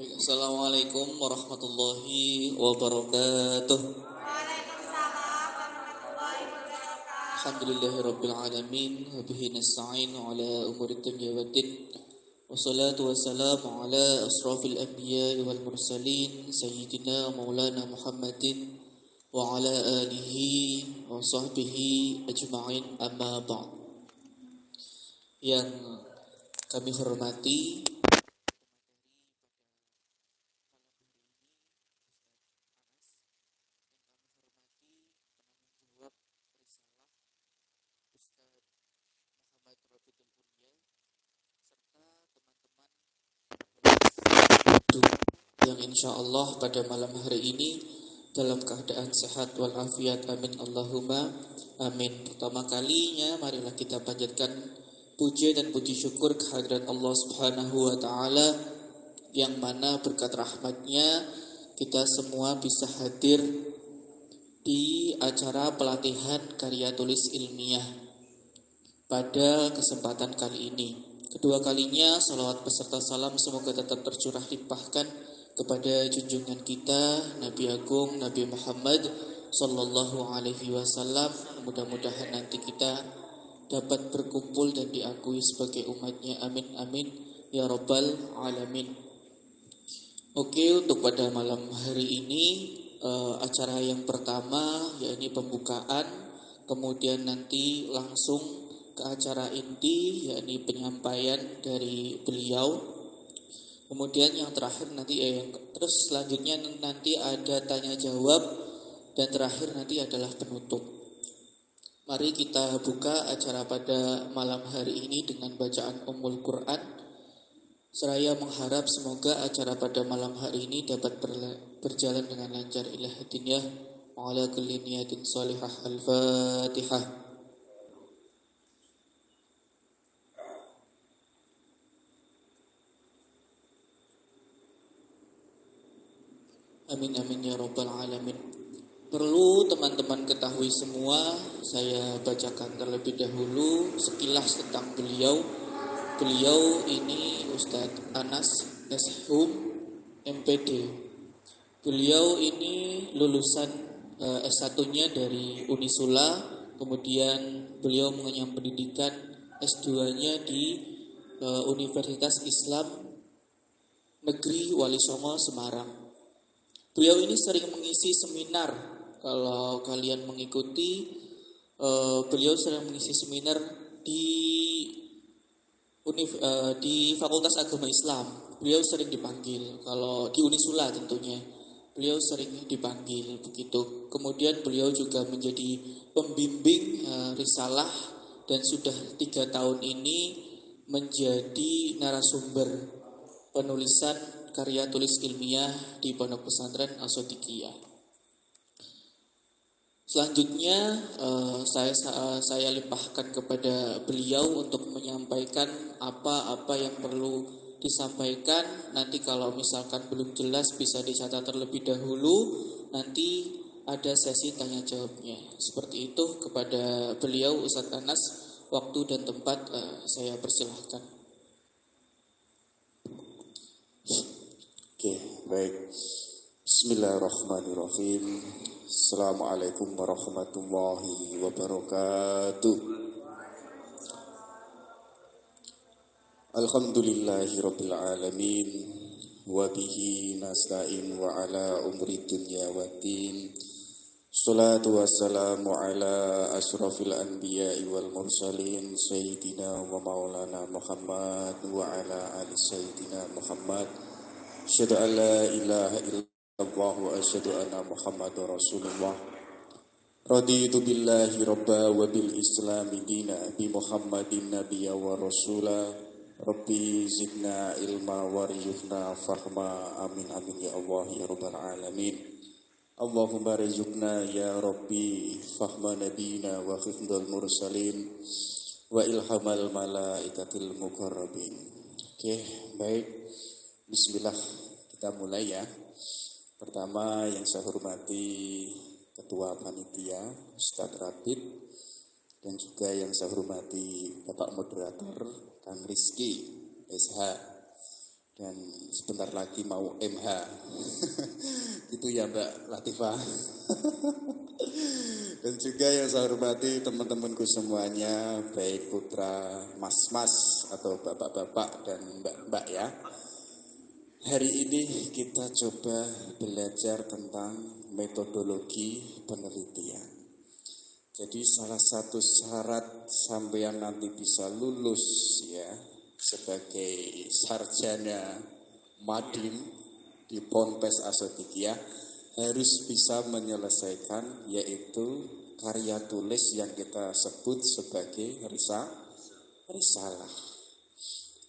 Baik, Assalamualaikum warahmatullahi wabarakatuh. Waalaikumsalam warahmatullahi wabarakatuh. Alhamdulillahirabbil alamin wa bihi nasta'in ala umuri dunya waddin. Wassalatu wassalamu ala asrafil anbiya'i wal mursalin sayyidina maulana Muhammadin wa ala alihi wa sahbihi ajma'in, amma ba'd. Yang kami hormati yang insya Allah pada malam hari ini dalam keadaan sehat walafiat, amin Allahumma amin. Pertama kalinya marilah kita panjatkan puji dan puji syukur kehadirat Allah Subhanahu wa taala, yang mana berkat rahmatnya kita semua bisa hadir di acara pelatihan karya tulis ilmiah pada kesempatan kali ini. Kedua kalinya salawat beserta salam semoga tetap tercurah limpahkan kepada junjungan kita Nabi Agung Nabi Muhammad Sallallahu Alaihi Wasallam. Mudah-mudahan nanti kita dapat berkumpul dan diakui sebagai umatnya, amin amin ya rabbal alamin. Oke, untuk pada malam hari ini acara yang pertama yakni pembukaan, kemudian nanti langsung ke acara inti yakni penyampaian dari beliau. Kemudian yang terakhir nanti terus selanjutnya nanti ada tanya jawab, dan terakhir nanti adalah penutup. Mari kita buka acara pada malam hari ini dengan bacaan Ummul Quran. Seraya mengharap semoga acara pada malam hari ini dapat berjalan dengan lancar ila hadiniyah wa ala kulli niyatin salihah. Al-Fatihah. Amin amin ya rabbal alamin. Perlu teman-teman ketahui semua, saya bacakan terlebih dahulu sekilas tentang beliau. Beliau ini Ustadz Anas S.Hum MPD. Beliau ini lulusan S1-nya dari Unisula, kemudian beliau mengenyam pendidikan S2-nya di Universitas Islam Negeri Wali Songo Semarang. Beliau ini sering mengisi seminar. Kalau kalian mengikuti, beliau sering mengisi seminar di Fakultas Agama Islam. Beliau sering dipanggil. Kalau di Unisula tentunya, beliau sering dipanggil begitu. Kemudian beliau juga menjadi pembimbing risalah, dan sudah 3 tahun ini menjadi narasumber penulisan karya tulis ilmiah di Pondok Pesantren As-Shadiqiyah. Selanjutnya saya limpahkan kepada beliau untuk menyampaikan apa-apa yang perlu disampaikan. Nanti kalau misalkan belum jelas bisa dicatat terlebih dahulu. Nanti ada sesi tanya jawabnya. Seperti itu kepada beliau Ustadz Anas. Waktu dan tempat saya persilahkan. Oke, baik. Bismillahirrahmanirrahim. Assalamualaikum warahmatullahi wabarakatuh. Alhamdulillahirabbil alamin wa bihi nasta'in wa ala umri dunya waddin. Salatu wassalamu ala asrafil anbiya'i wal mursalin sayyidina wa maulana Muhammad wa ala ali sayyidina Muhammad. Asyhadu an la ilaha illallah wa asyhadu anna Muhammadar Rasulullah. Raditu billahi rabba wa bil islami dina bi Muhammadin nabiyya wa rasula. Rabbi zidna ilma warzuqna fahma. Amin amin ya Allah ya rabbal alamin. Allahumma rizqna ya Rabbi fahma nabiyina wa khifdal mursalin wa ilhamal malaikatil muqarrabin. Oke, baik. Bismillah, kita mulai ya. Pertama yang saya hormati Ketua Panitia Ustadz Rabit, dan juga yang saya hormati Bapak Moderator Kang Rizky SH, dan sebentar lagi mau MH. Itu ya Mbak Latifah. Dan juga yang saya hormati teman-temanku semuanya, baik putra, mas-mas atau bapak-bapak dan mbak-mbak ya. Hari ini kita coba belajar tentang metodologi penelitian. Jadi salah satu syarat sampean nanti bisa lulus ya sebagai sarjana Madin di Ponpes Asodikia harus bisa menyelesaikan yaitu karya tulis yang kita sebut sebagai risalah.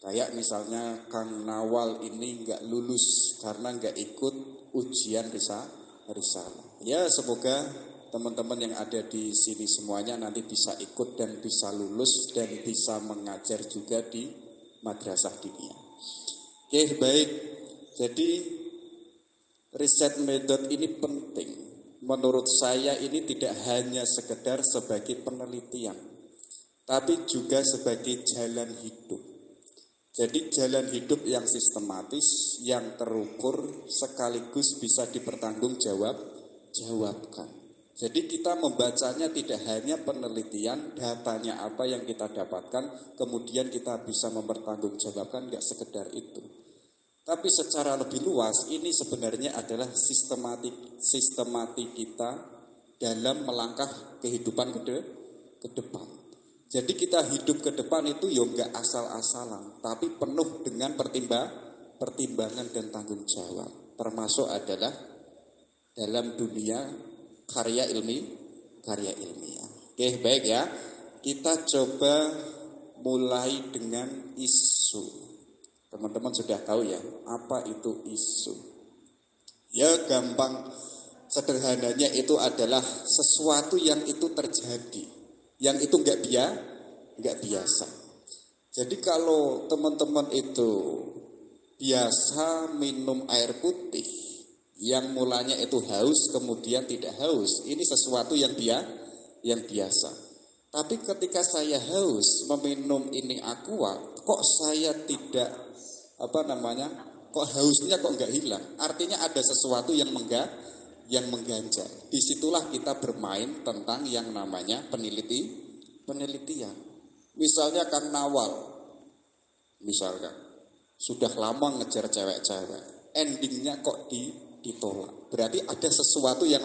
Kayak misalnya Kang Nawal ini nggak lulus karena nggak ikut ujian risalah. Ya semoga teman-teman yang ada di sini semuanya nanti bisa ikut dan bisa lulus dan bisa mengajar juga di madrasah diniyah. Oke baik, jadi riset metode ini penting. Menurut saya ini tidak hanya sekedar sebagai penelitian, tapi juga sebagai jalan hidup. Jadi jalan hidup yang sistematis, yang terukur, sekaligus bisa dipertanggungjawabkan. Jadi kita membacanya tidak hanya penelitian, datanya apa yang kita dapatkan, kemudian kita bisa mempertanggungjawabkan, enggak sekedar itu. Tapi secara lebih luas, ini sebenarnya adalah sistematik kita dalam melangkah kehidupan ke depan. Jadi kita hidup ke depan itu ya enggak asal-asalan, tapi penuh dengan pertimbangan dan tanggung jawab. Termasuk adalah dalam dunia karya ilmiah. Oke, baik ya. Kita coba mulai dengan isu. Teman-teman sudah tahu ya, apa itu isu? Ya gampang, sederhananya itu adalah sesuatu yang itu terjadi, yang itu enggak biasa. Jadi kalau teman-teman itu biasa minum air putih, yang mulanya itu haus kemudian tidak haus, ini sesuatu yang biasa. Tapi ketika saya haus meminum ini aqua, kok saya tidak kok hausnya kok enggak hilang? Artinya ada sesuatu yang mengganjal. Disitulah kita bermain tentang yang namanya penelitian. Misalnya Kang Nawal, misalkan sudah lama ngejar cewek-cewek, endingnya kok ditolak. Berarti ada sesuatu yang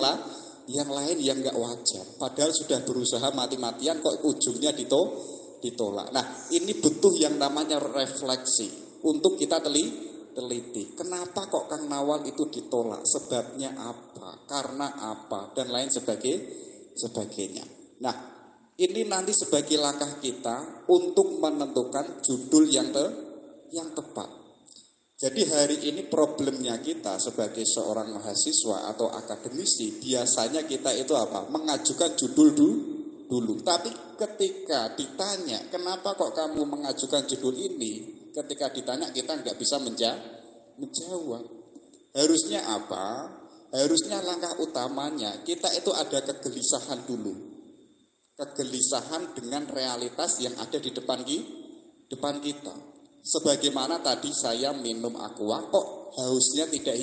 lain yang nggak wajar. Padahal sudah berusaha mati-matian kok ujungnya ditolak. Nah ini butuh yang namanya refleksi untuk kita teliti. Kenapa kok Kang Nawal itu ditolak? Sebabnya apa? Karena apa? Dan lain sebagainya. Nah ini nanti sebagai langkah kita untuk menentukan judul yang tepat. Jadi hari ini problemnya kita sebagai seorang mahasiswa atau akademisi, biasanya kita itu apa? Mengajukan judul dulu. Tapi ketika ditanya, kenapa kok kamu mengajukan judul ini? Ketika ditanya kita nggak bisa menjawab. Harusnya apa? Harusnya langkah utamanya kita itu ada kegelisahan dulu. Kegelisahan dengan realitas yang ada di depan kita. Sebagaimana tadi saya minum aqua, kok hausnya tidak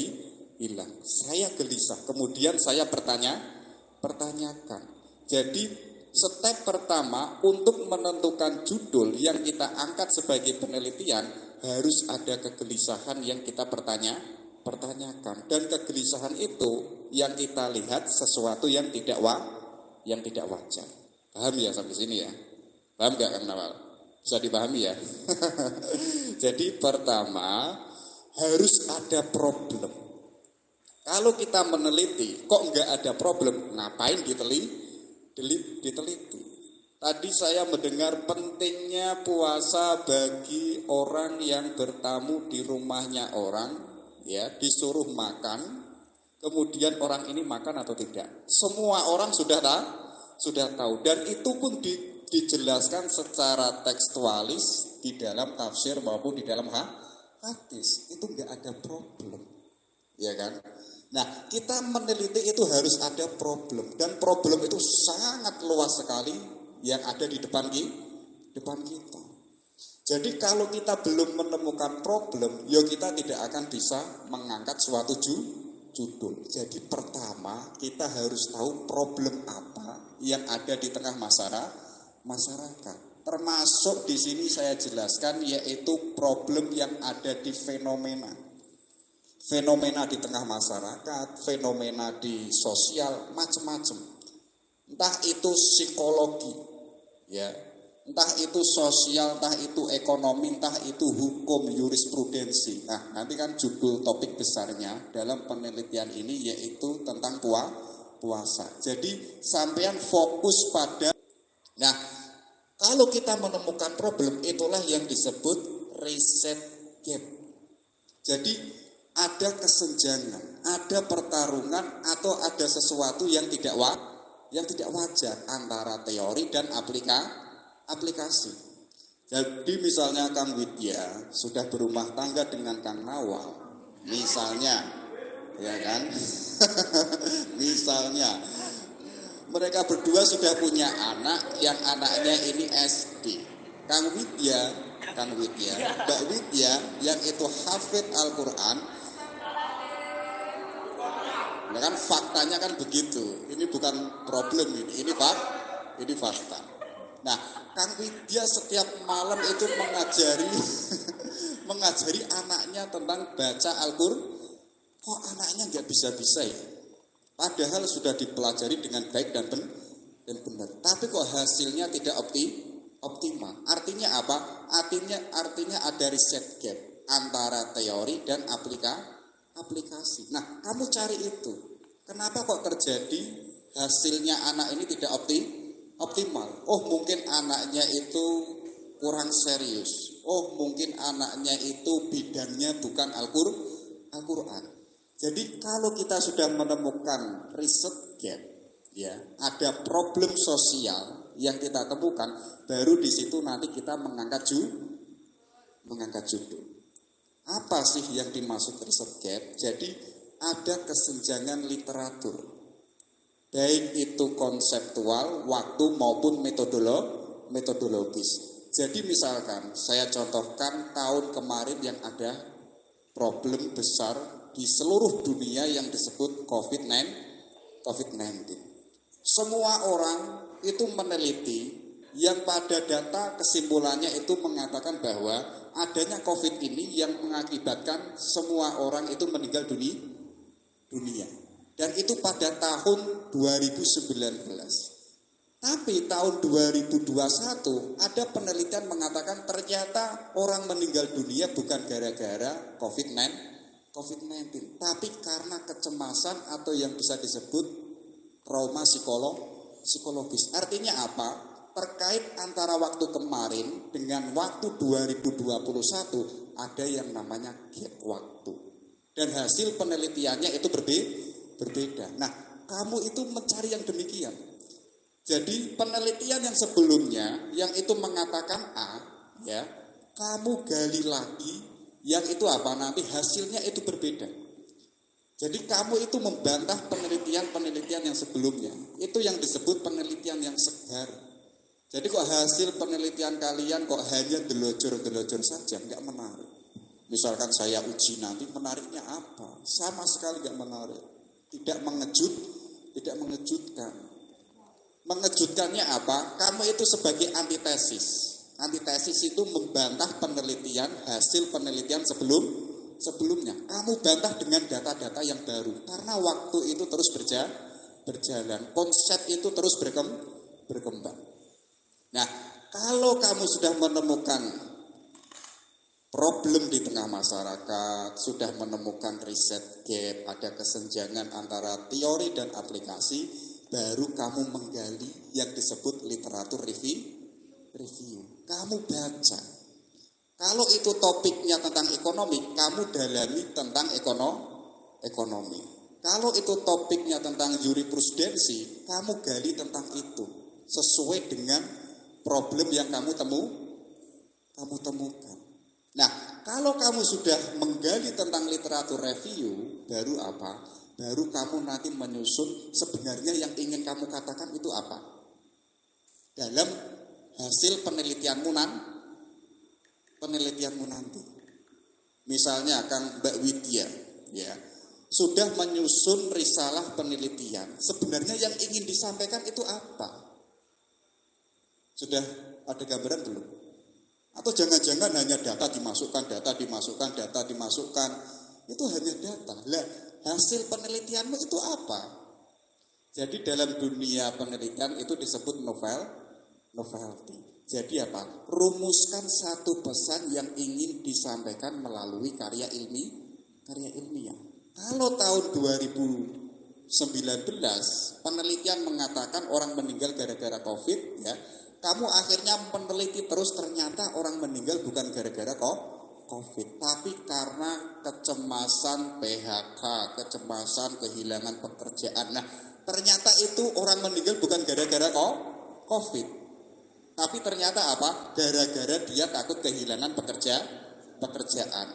hilang. Saya gelisah, kemudian saya pertanyakan. Jadi step pertama untuk menentukan judul yang kita angkat sebagai penelitian, harus ada kegelisahan yang kita pertanyakan. Dan kegelisahan itu yang kita lihat sesuatu yang tidak wajar. Paham ya sampai sini ya? Paham gak Kang Nawal? Bisa dipahami ya? Jadi pertama harus ada problem. Kalau kita meneliti kok enggak ada problem, ngapain diteliti? Tadi saya mendengar pentingnya puasa bagi orang yang bertamu di rumahnya orang, ya disuruh makan, kemudian orang ini makan atau tidak. Semua orang sudah tahu dan itu pun dijelaskan secara tekstualis di dalam tafsir maupun di dalam hadis. Itu enggak ada problem, ya kan? Nah, kita meneliti itu harus ada problem dan problem itu sangat luas sekali yang ada di depan kita. Jadi kalau kita belum menemukan problem, ya kita tidak akan bisa mengangkat suatu judul. Jadi pertama kita harus tahu problem apa yang ada di tengah masyarakat. Termasuk di sini saya jelaskan yaitu problem yang ada di fenomena. Fenomena di tengah masyarakat, fenomena di sosial, macam-macam. Entah itu psikologi, ya. Entah itu sosial, entah itu ekonomi, entah itu hukum, jurisprudensi. Nah, nanti kan judul topik besarnya dalam penelitian ini yaitu tentang puasa. Jadi sampean fokus pada. Nah, kalau kita menemukan problem, itulah yang disebut riset gap. Jadi ada kesenjangan, ada pertarungan atau ada sesuatu yang tidak wajar antara teori dan aplikasi. Jadi misalnya Kang Widya sudah berumah tangga dengan Kang Nawal, misalnya, ya kan? Misalnya mereka berdua sudah punya anak yang anaknya ini SD. Kang Widya, Mbak Widya yang itu hafid Al-Quran. Nah kan faktanya kan begitu. Ini bukan problem ini fakta. Nah, Kang Widya setiap malam itu mengajari anaknya tentang baca Al-Quran. Kok anaknya nggak bisa-bisa ya? Padahal sudah dipelajari dengan baik dan benar. Tapi kok hasilnya tidak optimal. Artinya apa? Artinya ada riset gap antara teori dan aplikasi. Nah, kamu cari itu. Kenapa kok terjadi hasilnya anak ini tidak optimal? Oh, mungkin anaknya itu kurang serius. Oh, mungkin anaknya itu bidangnya bukan Al-Quran. Jadi kalau kita sudah menemukan riset gap, ya, ada problem sosial yang kita temukan, baru di situ nanti kita mengangkat judul. Apa sih yang dimaksud riset gap? Jadi ada kesenjangan literatur, baik itu konseptual, waktu maupun metodologis. Jadi misalkan saya contohkan tahun kemarin yang ada problem besar di seluruh dunia yang disebut COVID-19. Semua orang itu meneliti yang pada data kesimpulannya itu mengatakan bahwa adanya COVID ini yang mengakibatkan semua orang itu meninggal dunia. Dan itu pada tahun 2019. Tapi tahun 2021 ada penelitian mengatakan ternyata orang meninggal dunia bukan gara-gara COVID-19, tapi karena kecemasan atau yang bisa disebut trauma psikologis. Artinya apa? Terkait antara waktu kemarin dengan waktu 2021 ada yang namanya gap waktu. Dan hasil penelitiannya itu berbeda. Nah, kamu itu mencari yang demikian. Jadi penelitian yang sebelumnya yang itu mengatakan A, ya, kamu gali lagi. Yang itu apa? Nanti hasilnya itu berbeda. Jadi kamu itu membantah penelitian yang sebelumnya. Itu yang disebut penelitian yang segar. Jadi kok hasil penelitian kalian kok hanya delocor saja, nggak menarik. Misalkan saya uji nanti, menariknya apa? Sama sekali nggak menarik. Tidak mengejutkan. Mengejutkannya apa? Kamu itu sebagai antitesis. Antitesis itu membantah hasil penelitian sebelumnya. Kamu bantah dengan data-data yang baru. Karena waktu itu terus berjalan. Konsep itu terus berkembang. Nah, kalau kamu sudah menemukan problem di tengah masyarakat, sudah menemukan riset gap, ada kesenjangan antara teori dan aplikasi, baru kamu menggali yang disebut literatur review. Kamu baca. Kalau itu topiknya tentang ekonomi, kamu dalami tentang ekonomi. Kalau itu topiknya tentang jurisprudensi, kamu gali tentang itu sesuai dengan problem yang kamu temukan. Nah, kalau kamu sudah menggali tentang literatur review, baru apa? Baru kamu nanti menyusun sebenarnya yang ingin kamu katakan itu apa. Dalam hasil penelitianmu penelitianmu nanti. Misalnya Kang Mbak Widya, ya, sudah menyusun risalah penelitian. Sebenarnya yang ingin disampaikan itu apa? Sudah ada gambaran belum? Atau jangan-jangan hanya data dimasukkan, itu hanya data. Lah, hasil penelitianmu itu apa? Jadi dalam dunia penelitian itu disebut novelty. Jadi apa? Rumuskan satu pesan yang ingin disampaikan melalui karya ilmiah. Kalau tahun 2019 penelitian mengatakan orang meninggal gara-gara COVID, ya, kamu akhirnya meneliti terus, ternyata orang meninggal bukan gara-gara COVID, tapi karena kecemasan PHK, kecemasan kehilangan pekerjaan. Nah, ternyata itu orang meninggal bukan gara-gara COVID, tapi ternyata apa? Gara-gara dia takut kehilangan pekerjaan,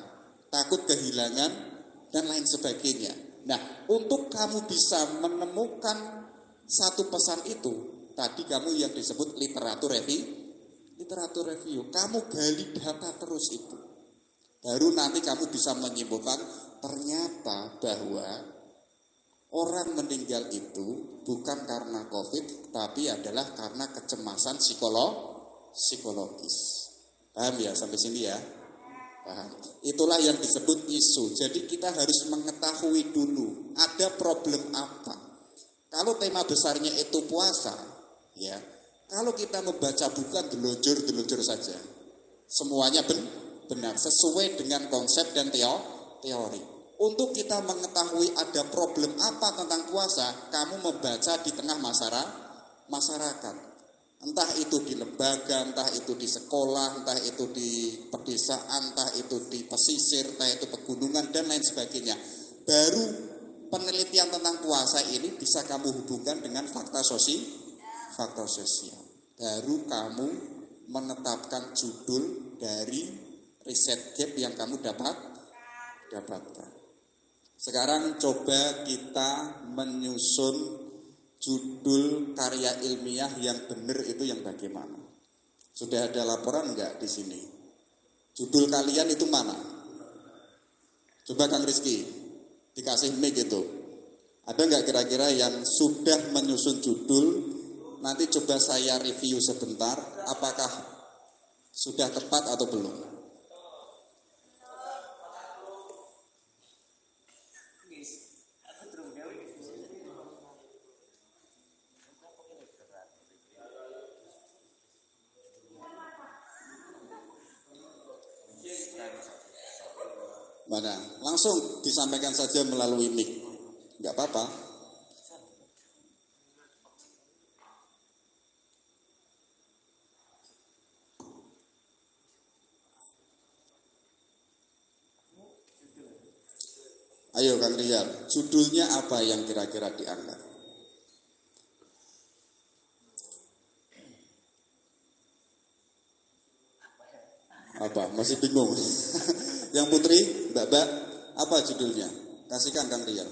takut kehilangan dan lain sebagainya. Nah, untuk kamu bisa menemukan satu pesan itu, tadi kamu yang disebut literatur review. Kamu gali data terus itu. Baru nanti kamu bisa menyimpulkan ternyata bahwa orang meninggal itu bukan karena COVID, tapi adalah karena kecemasan psikologis. Paham ya sampai sini ya? Paham. Itulah yang disebut isu. Jadi kita harus mengetahui dulu ada problem apa. Kalau tema besarnya itu puasa, ya, kalau kita membaca bukan delunjur saja, semuanya benar sesuai dengan konsep dan teori. Untuk kita mengetahui ada problem apa tentang puasa, kamu membaca di tengah masyarakat. Entah itu di lembaga, entah itu di sekolah, entah itu di pedesaan, entah itu di pesisir, entah itu pegunungan dan lain sebagainya. Baru penelitian tentang puasa ini bisa kamu hubungkan dengan fakta sosial. Baru kamu menetapkan judul dari riset gap yang kamu dapatkan. Sekarang coba kita menyusun judul karya ilmiah yang benar itu yang bagaimana? Sudah ada laporan enggak di sini? Judul kalian itu mana? Coba Kang Rizky, dikasih mic itu. Ada enggak kira-kira yang sudah menyusun judul? Nanti coba saya review sebentar, apakah sudah tepat atau belum? Mana? Langsung disampaikan saja melalui mic. Enggak apa-apa. Ayo Kang Rizal, judulnya apa yang kira-kira diangkat? Apa? Masih bingung? Yang Putri, Mbak, apa judulnya? Kasihkan Kang Rizal.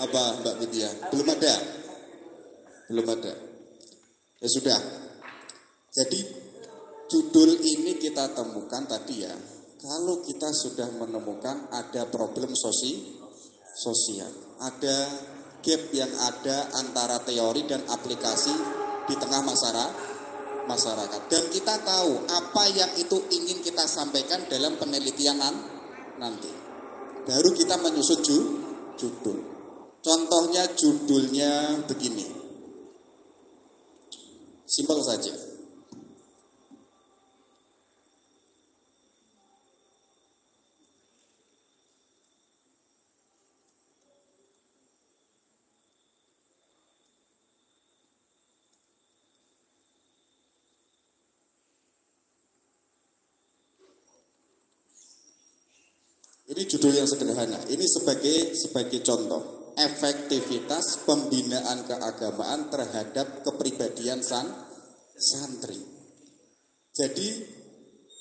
Apa Mbak Widya? Belum ada? Ya sudah. Jadi judul ini kita temukan tadi ya. Kalau kita sudah menemukan ada problem sosial, ada gap yang ada antara teori dan aplikasi di tengah masyarakat. Dan kita tahu apa yang itu ingin kita sampaikan dalam penelitian nanti. Baru kita menyusun judul. Contohnya judulnya begini. Simpel saja. Ini judul yang sederhana. Ini sebagai contoh efektivitas pembinaan keagamaan terhadap kepribadian santri. Jadi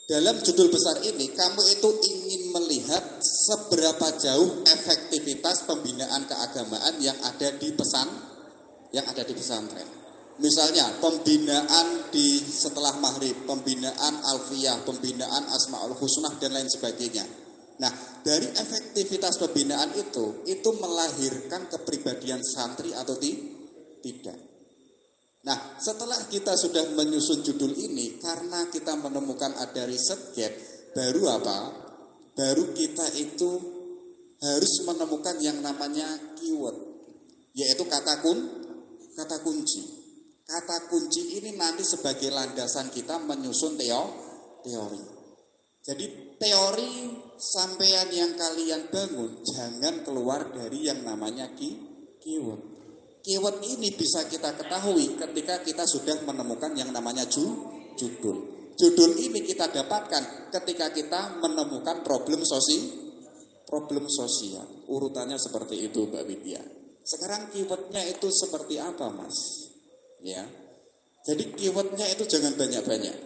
Dalam judul besar ini, kamu itu ingin melihat seberapa jauh efektivitas pembinaan keagamaan yang ada di pesantren. Misalnya, pembinaan di setelah maghrib, pembinaan alfiyah, pembinaan asmaul husnah dan lain sebagainya. Nah, dari efektivitas pembinaan itu melahirkan kepribadian santri atau tidak. Nah, setelah kita sudah menyusun judul ini, karena kita menemukan ada riset gap, baru apa? Baru kita itu harus menemukan yang namanya keyword, yaitu kata kunci. Kata kunci ini nanti sebagai landasan kita menyusun teori. Jadi teori sampean yang kalian bangun jangan keluar dari yang namanya keyword. Keyword ini bisa kita ketahui ketika kita sudah menemukan yang namanya judul. Judul ini kita dapatkan ketika kita menemukan problem sosial. Urutannya seperti itu, Mbak Widya. Sekarang keywordnya itu seperti apa, Mas? Ya. Jadi keywordnya itu jangan banyak-banyak.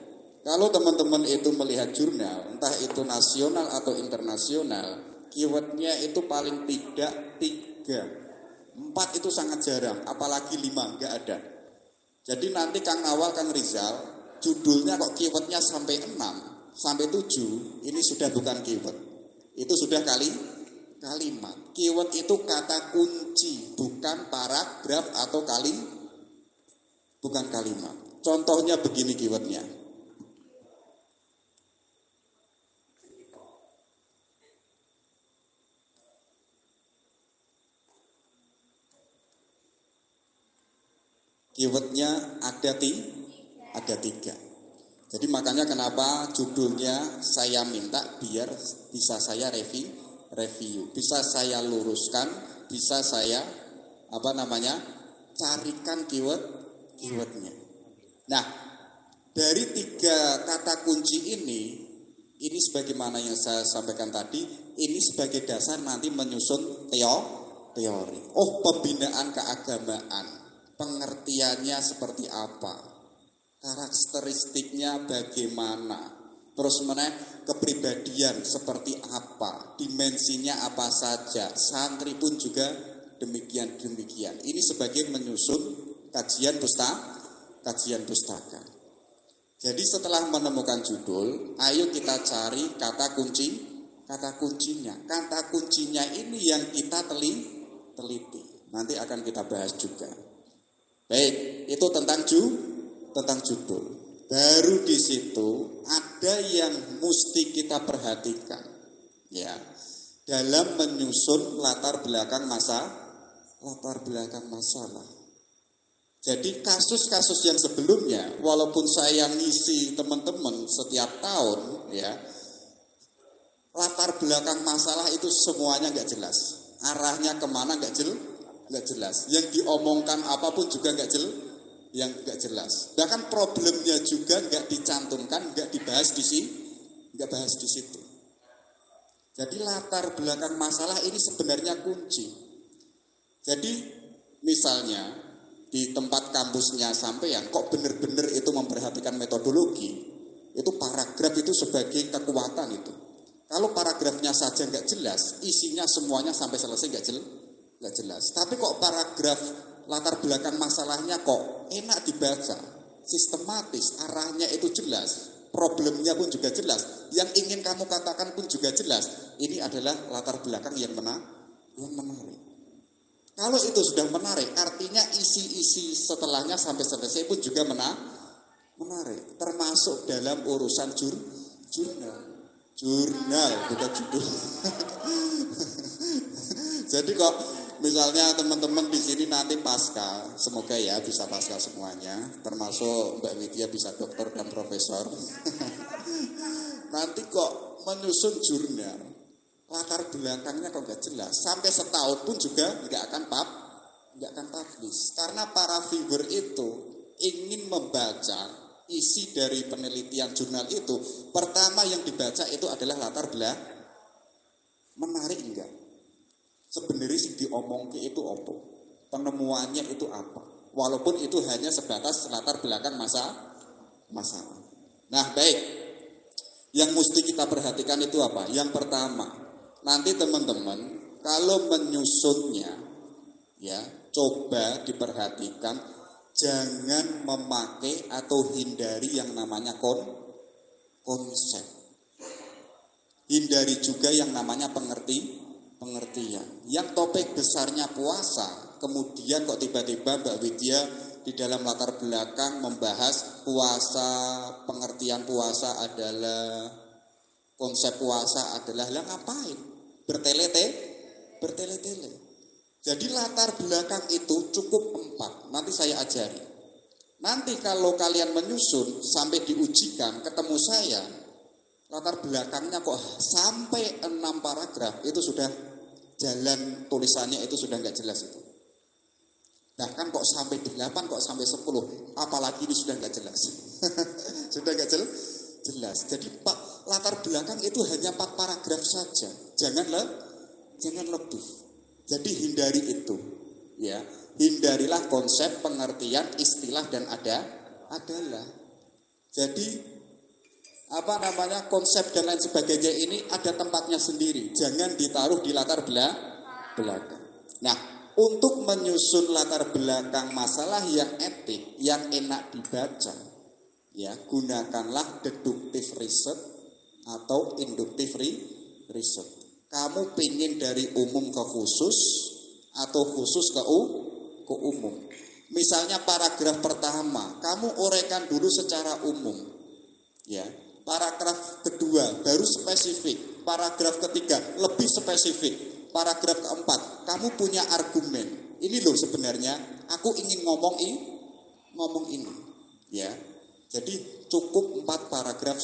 Kalau teman-teman itu melihat jurnal, entah itu nasional atau internasional, keywordnya itu paling tidak 3. 4 itu sangat jarang, apalagi 5 nggak ada. Jadi nanti Kang Nawal, Kang Rizal, judulnya kok keywordnya sampai 6, sampai 7, ini sudah bukan keyword. Itu sudah kalimat. Keyword itu kata kunci, bukan paragraf atau bukan kalimat. Contohnya begini keywordnya. Keywordnya ada 3. Jadi makanya kenapa judulnya saya minta biar bisa saya review, bisa saya luruskan, bisa saya carikan keywordnya. Nah, dari 3 kata kunci ini sebagaimana yang saya sampaikan tadi, ini sebagai dasar nanti menyusun teori. Oh, pembinaan keagamaan. Pengertiannya seperti apa, karakteristiknya bagaimana, terus kepribadian seperti apa, dimensinya apa saja, santri pun juga demikian. Ini sebagai menyusun kajian pustaka. Jadi setelah menemukan judul, ayo kita cari kata kuncinya. Kata kuncinya ini yang kita teliti. Nanti akan kita bahas juga. Baik, itu tentang judul. Baru di situ ada yang mesti kita perhatikan, ya, dalam menyusun latar belakang masalah. Jadi kasus-kasus yang sebelumnya, walaupun saya ngisi teman-teman setiap tahun, ya, latar belakang masalah itu semuanya nggak jelas, arahnya kemana nggak jelas, yang diomongkan apapun juga nggak jelas. Bahkan problemnya juga nggak dicantumkan, nggak dibahas di situ. Jadi latar belakang masalah ini sebenarnya kunci. Jadi misalnya di tempat kampusnya sampean kok benar-benar itu memperhatikan metodologi, itu paragraf itu sebagai kekuatan itu. Kalau paragrafnya saja nggak jelas, isinya semuanya sampai selesai nggak jelas. Tapi kok paragraf latar belakang masalahnya kok enak dibaca, sistematis, arahnya itu jelas, problemnya pun juga jelas, yang ingin kamu katakan pun juga jelas. Ini adalah latar belakang yang menarik. Kalau itu sudah menarik, artinya isi-isi setelahnya sampai selesai pun juga menarik. Termasuk dalam urusan jurnal, bukan judul. Jadi kok misalnya teman-teman di sini nanti pasca, semoga ya bisa pasca semuanya, termasuk Mbak Widya bisa dokter dan profesor. Nanti kok menyusun jurnal, latar belakangnya kok nggak jelas, sampai setahun pun juga nggak akan publish, karena para viewer itu ingin membaca isi dari penelitian jurnal itu. Pertama yang dibaca itu adalah latar belakang, menarik enggak? Sebenarnya sih diomongke itu apa? Penemuannya itu apa? Walaupun itu hanya sebatas latar belakang masalah. Nah, baik. Yang mesti kita perhatikan itu apa? Yang pertama, nanti teman-teman kalau menyusunnya, ya coba diperhatikan, jangan memakai atau hindari yang namanya konsep. Hindari juga yang namanya pengertian. Yang topik besarnya puasa, kemudian kok tiba-tiba Mbak Widya di dalam latar belakang membahas puasa, pengertian puasa adalah, konsep puasa adalah, lah ngapain? Bertele-tele. Jadi latar belakang itu cukup 4, nanti saya ajari. Nanti kalau kalian menyusun sampai diujikan, ketemu saya, latar belakangnya kok sampai 6 paragraf, itu sudah jalan tulisannya itu sudah nggak jelas itu. Bahkan kok sampai 8, kok sampai 10, apalagi ini sudah nggak jelas. Sudah nggak jelas. Jadi Pak, latar belakang itu hanya 4 paragraf saja, jangan lebih. Jadi hindari itu, ya. Hindarilah konsep, pengertian, istilah dan adalah. Jadi konsep dan lain sebagainya ini ada tempatnya sendiri, jangan ditaruh di latar belakang. Nah, untuk menyusun latar belakang masalah yang etik, yang enak dibaca, ya gunakanlah deductive research atau inductive research. Kamu pingin dari umum ke khusus atau khusus ke umum. Misalnya paragraf pertama, kamu uraikan dulu secara umum, ya. Paragraf kedua baru spesifik, paragraf ketiga lebih spesifik, paragraf keempat kamu punya argumen. Ini loh sebenarnya aku ingin ngomong ini, ya. Jadi cukup 4 paragraf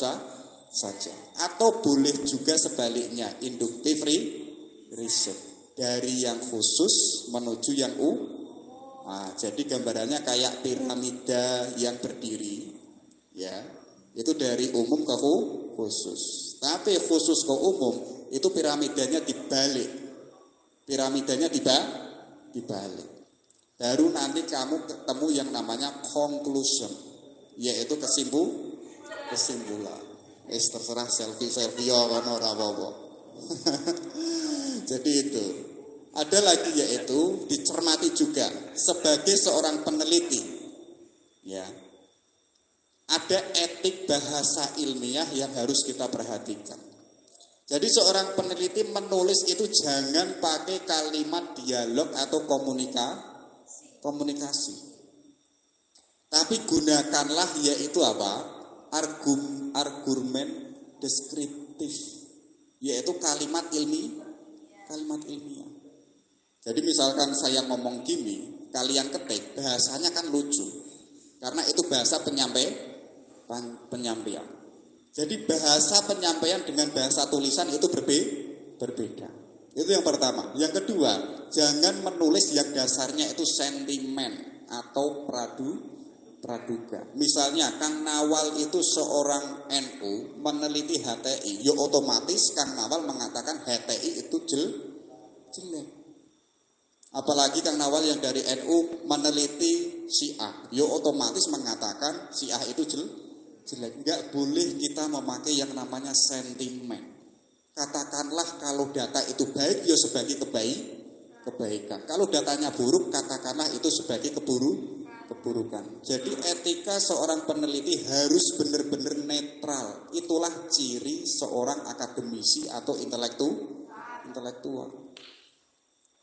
saja. Atau boleh juga sebaliknya, inductive research, dari yang khusus menuju yang Nah, jadi gambarannya kayak piramida yang berdiri, ya. Itu dari umum ke khusus. Tapi khusus ke umum itu piramidanya dibalik. Dibalik. Baru nanti kamu ketemu yang namanya conclusion, yaitu kesimpulan. Terserah selfie ono ora apa-apa. Jadi itu. Ada lagi yaitu dicermati juga sebagai seorang peneliti. Ya. Ada etik bahasa ilmiah yang harus kita perhatikan. Jadi seorang peneliti menulis itu jangan pakai kalimat dialog atau komunikasi. Tapi gunakanlah yaitu apa? Argumen deskriptif, yaitu kalimat ilmiah. Jadi misalkan saya ngomong gini, kalian ketik, bahasanya kan lucu. Karena itu bahasa penyampaian. Jadi bahasa penyampaian dengan bahasa tulisan itu berbeda. Itu yang pertama. Yang kedua, jangan menulis yang dasarnya itu sentimen atau praduga. Misalnya Kang Nawal itu seorang NU meneliti HTI, ya otomatis Kang Nawal mengatakan HTI itu jelek. Apalagi Kang Nawal yang dari NU meneliti Syiah, ya otomatis mengatakan Syiah itu jelek. Enggak boleh kita memakai yang namanya sentimen. Katakanlah kalau data itu baik, ya sebagai kebaikan. Kalau datanya buruk, katakanlah itu sebagai keburukan. Jadi etika seorang peneliti harus benar-benar netral. Itulah ciri seorang akademisi atau intelektual.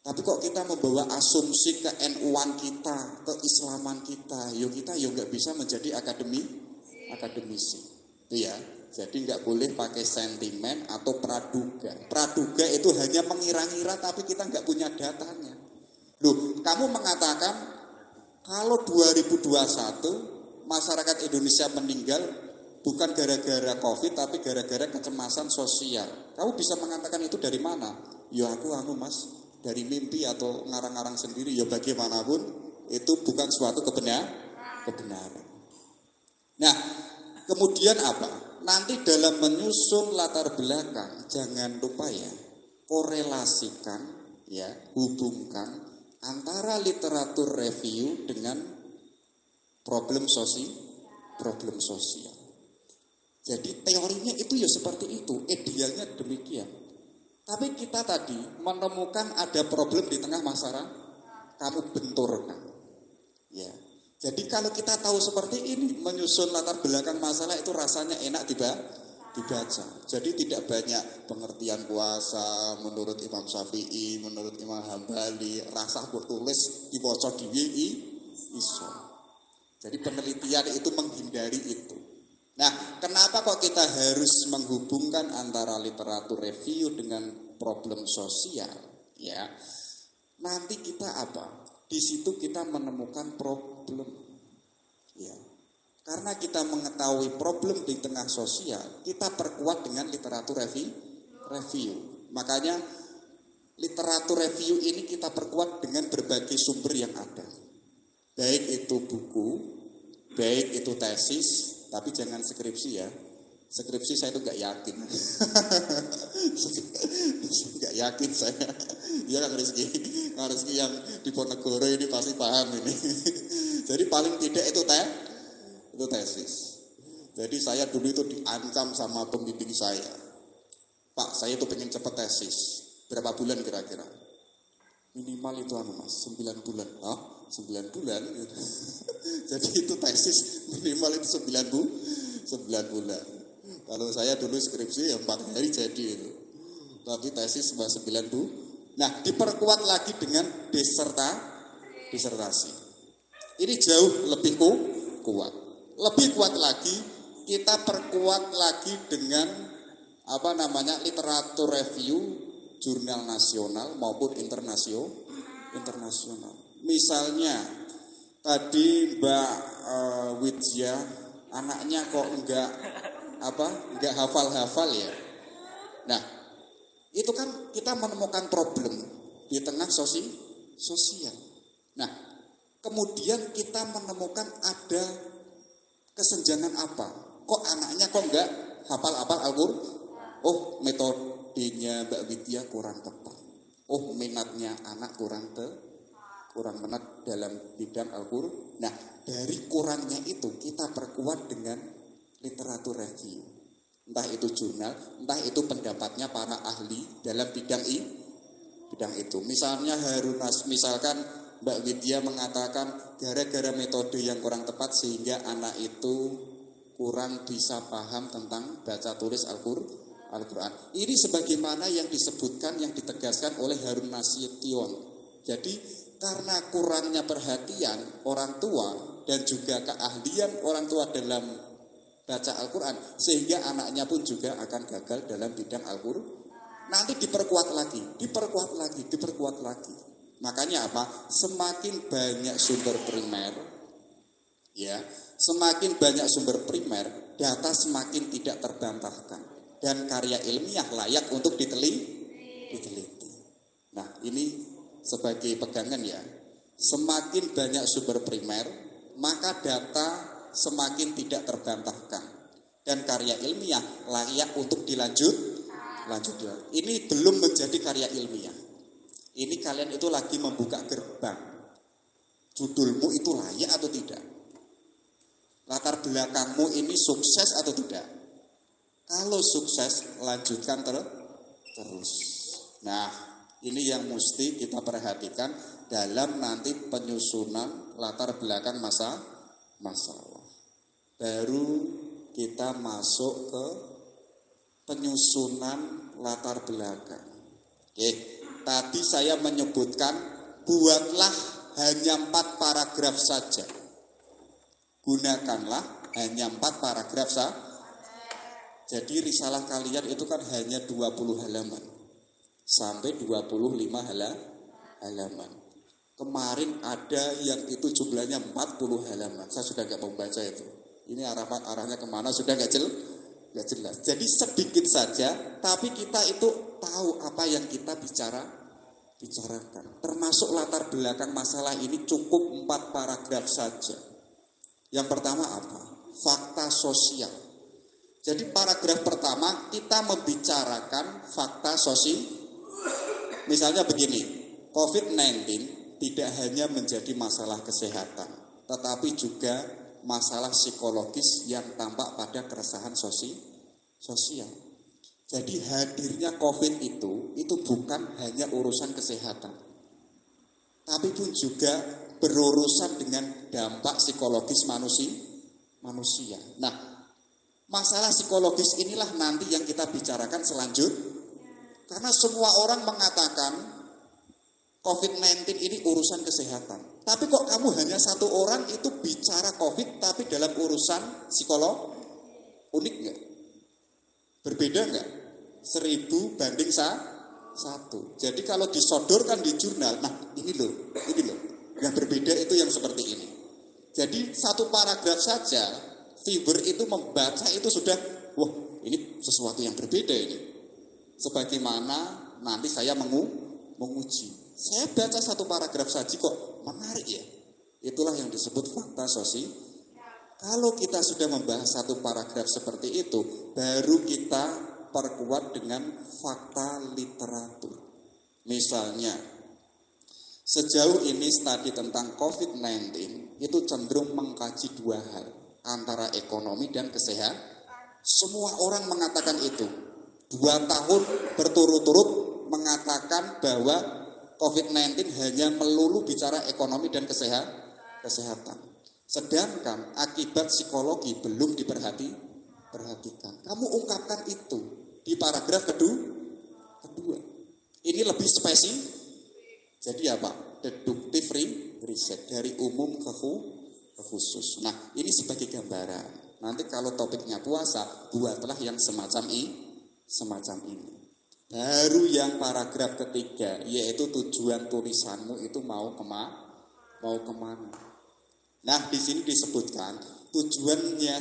Tapi kok kita membawa asumsi ke NU-an kita, keislaman kita, kita nggak bisa menjadi akademisi. Itu ya. Jadi nggak boleh pakai sentimen atau praduga. Praduga itu hanya mengira-ngira tapi kita nggak punya datanya. Loh, kamu mengatakan kalau 2021 masyarakat Indonesia meninggal bukan gara-gara COVID tapi gara-gara kecemasan sosial. Kamu bisa mengatakan itu dari mana? Ya aku Mas, dari mimpi atau ngarang-ngarang sendiri. Ya bagaimanapun itu bukan suatu kebenaran. Nah, kemudian apa? Nanti dalam menyusun latar belakang jangan lupa ya, korelasikan ya, hubungkan antara literatur review dengan problem sosial. Jadi teorinya itu ya seperti itu, idealnya demikian. Tapi kita tadi menemukan ada problem di tengah masyarakat, kamu benturkan. Ya. Jadi kalau kita tahu seperti ini, menyusun latar belakang masalah itu rasanya enak dibaca. Jadi tidak banyak pengertian puasa menurut Imam Syafi'i, menurut Imam Hambali, rasa bertulis dibaca di iso. Jadi penelitian itu menghindari itu. Nah, kenapa kok kita harus menghubungkan antara literatur review dengan problem sosial? Ya, nanti kita apa? Di situ kita menemukan problem. Ya, karena kita mengetahui problem di tengah sosial, kita perkuat dengan literatur review. Makanya literatur review ini kita perkuat dengan berbagai sumber yang ada. Baik itu buku, baik itu tesis, tapi jangan skripsi ya. Skripsi saya itu gak yakin. Gak yakin saya. Ya Kang Rizky yang di Ponegoro ini pasti paham ini. Jadi paling tidak itu tesis. Jadi saya dulu itu diancam sama pembimbing saya. Pak, saya itu pengen cepet tesis. Berapa bulan kira-kira? Minimal itu Mas, 9 bulan. 9 bulan gitu. Jadi itu tesis minimal itu 9 bulan. Kalau saya dulu skripsi 4 hari jadi itu. Tapi tesis 9 bulan. Nah, diperkuat lagi dengan disertasi. Ini jauh lebih kuat. Lebih kuat lagi kita perkuat lagi dengan literatur review jurnal nasional maupun internasional. Misalnya tadi Mbak Widya anaknya kok enggak hafal-hafal ya. Nah, itu kan kita menemukan problem di tengah sosial. Nah, kemudian kita menemukan ada kesenjangan apa? Kok anaknya kok enggak hafal-hafal Al-Qur'an? Oh, metodenya Mbak Widya kurang tepat. Oh, minatnya anak kurang minat dalam bidang Al-Qur'an. Nah, dari kurangnya itu kita perkuat dengan literatur review. Entah itu jurnal, entah itu pendapatnya para ahli dalam bidang itu. Misalnya misalkan Mbak Widya mengatakan gara-gara metode yang kurang tepat sehingga anak itu kurang bisa paham tentang baca tulis Al-Qur'an. Ini sebagaimana yang disebutkan, yang ditegaskan oleh Harun Nasution. Jadi karena kurangnya perhatian orang tua dan juga keahlian orang tua dalam baca Al-Qur'an, sehingga anaknya pun juga akan gagal dalam bidang Al-Qur'an. Nanti diperkuat lagi. Makanya apa? Semakin banyak sumber primer, data semakin tidak terbantahkan dan karya ilmiah layak untuk diteliti. Nah, ini sebagai pegangan ya. Semakin banyak sumber primer, maka data semakin tidak terbantahkan dan karya ilmiah layak untuk dilanjutkan. Ini belum menjadi karya ilmiah. Ini kalian itu lagi membuka gerbang. Judulmu itu layak atau tidak? Latar belakangmu ini sukses atau tidak? Kalau sukses, lanjutkan terus. Nah, ini yang mesti kita perhatikan dalam nanti penyusunan latar belakang masalah. Baru kita masuk ke penyusunan latar belakang. Oke, tadi saya menyebutkan buatlah hanya 4 paragraf saja. Gunakanlah hanya 4 paragraf saja. Jadi risalah kalian itu kan hanya 20 halaman. Sampai 25 halaman. Kemarin ada yang itu jumlahnya 40 halaman. Saya sudah gak membaca itu. Ini arahnya kemana sudah gak jelas. Jadi sedikit saja, tapi kita itu tahu apa yang kita bicarakan. Termasuk latar belakang masalah ini cukup 4 paragraf saja. Yang pertama apa? Fakta sosial. Jadi paragraf pertama kita membicarakan fakta sosial. Misalnya begini, COVID-19 tidak hanya menjadi masalah kesehatan, tetapi juga masalah psikologis yang tampak pada keresahan sosial. Jadi hadirnya COVID itu bukan hanya urusan kesehatan, tapi pun juga berurusan dengan dampak psikologis manusia. Nah, masalah psikologis inilah nanti yang kita bicarakan selanjutnya. Karena semua orang mengatakan COVID-19 ini urusan kesehatan. Tapi kok kamu hanya satu orang itu bicara COVID tapi dalam urusan psikolog? Unik nggak? Berbeda nggak? 1000 banding 1. Jadi kalau disodorkan di jurnal, nah ini loh. Yang berbeda itu yang seperti ini. Jadi satu paragraf saja, viewer itu membaca itu sudah, wah ini sesuatu yang berbeda ini. Sebagaimana nanti saya menguji. Saya baca satu paragraf saja kok menarik ya. Itulah yang disebut fakta sosial. Kalau kita sudah membahas satu paragraf seperti itu, baru kita perkuat dengan fakta literatur. Misalnya, sejauh ini studi tentang COVID-19 itu cenderung mengkaji dua hal, antara ekonomi dan kesehatan. Semua orang mengatakan itu. 2 tahun berturut-turut mengatakan bahwa COVID-19 hanya melulu bicara ekonomi dan kesehatan. Sedangkan akibat psikologi belum diperhatikan. Kamu ungkapkan itu di paragraf kedua. Ini lebih spesifik. Jadi apa? Deductive riset dari umum ke khusus. Nah, ini sebagai gambaran. Nanti kalau topiknya puasa, buatlah yang semacam ini. Baru yang paragraf ketiga, yaitu tujuan tulisanmu itu mau kemana. Nah, di sini disebutkan tujuannya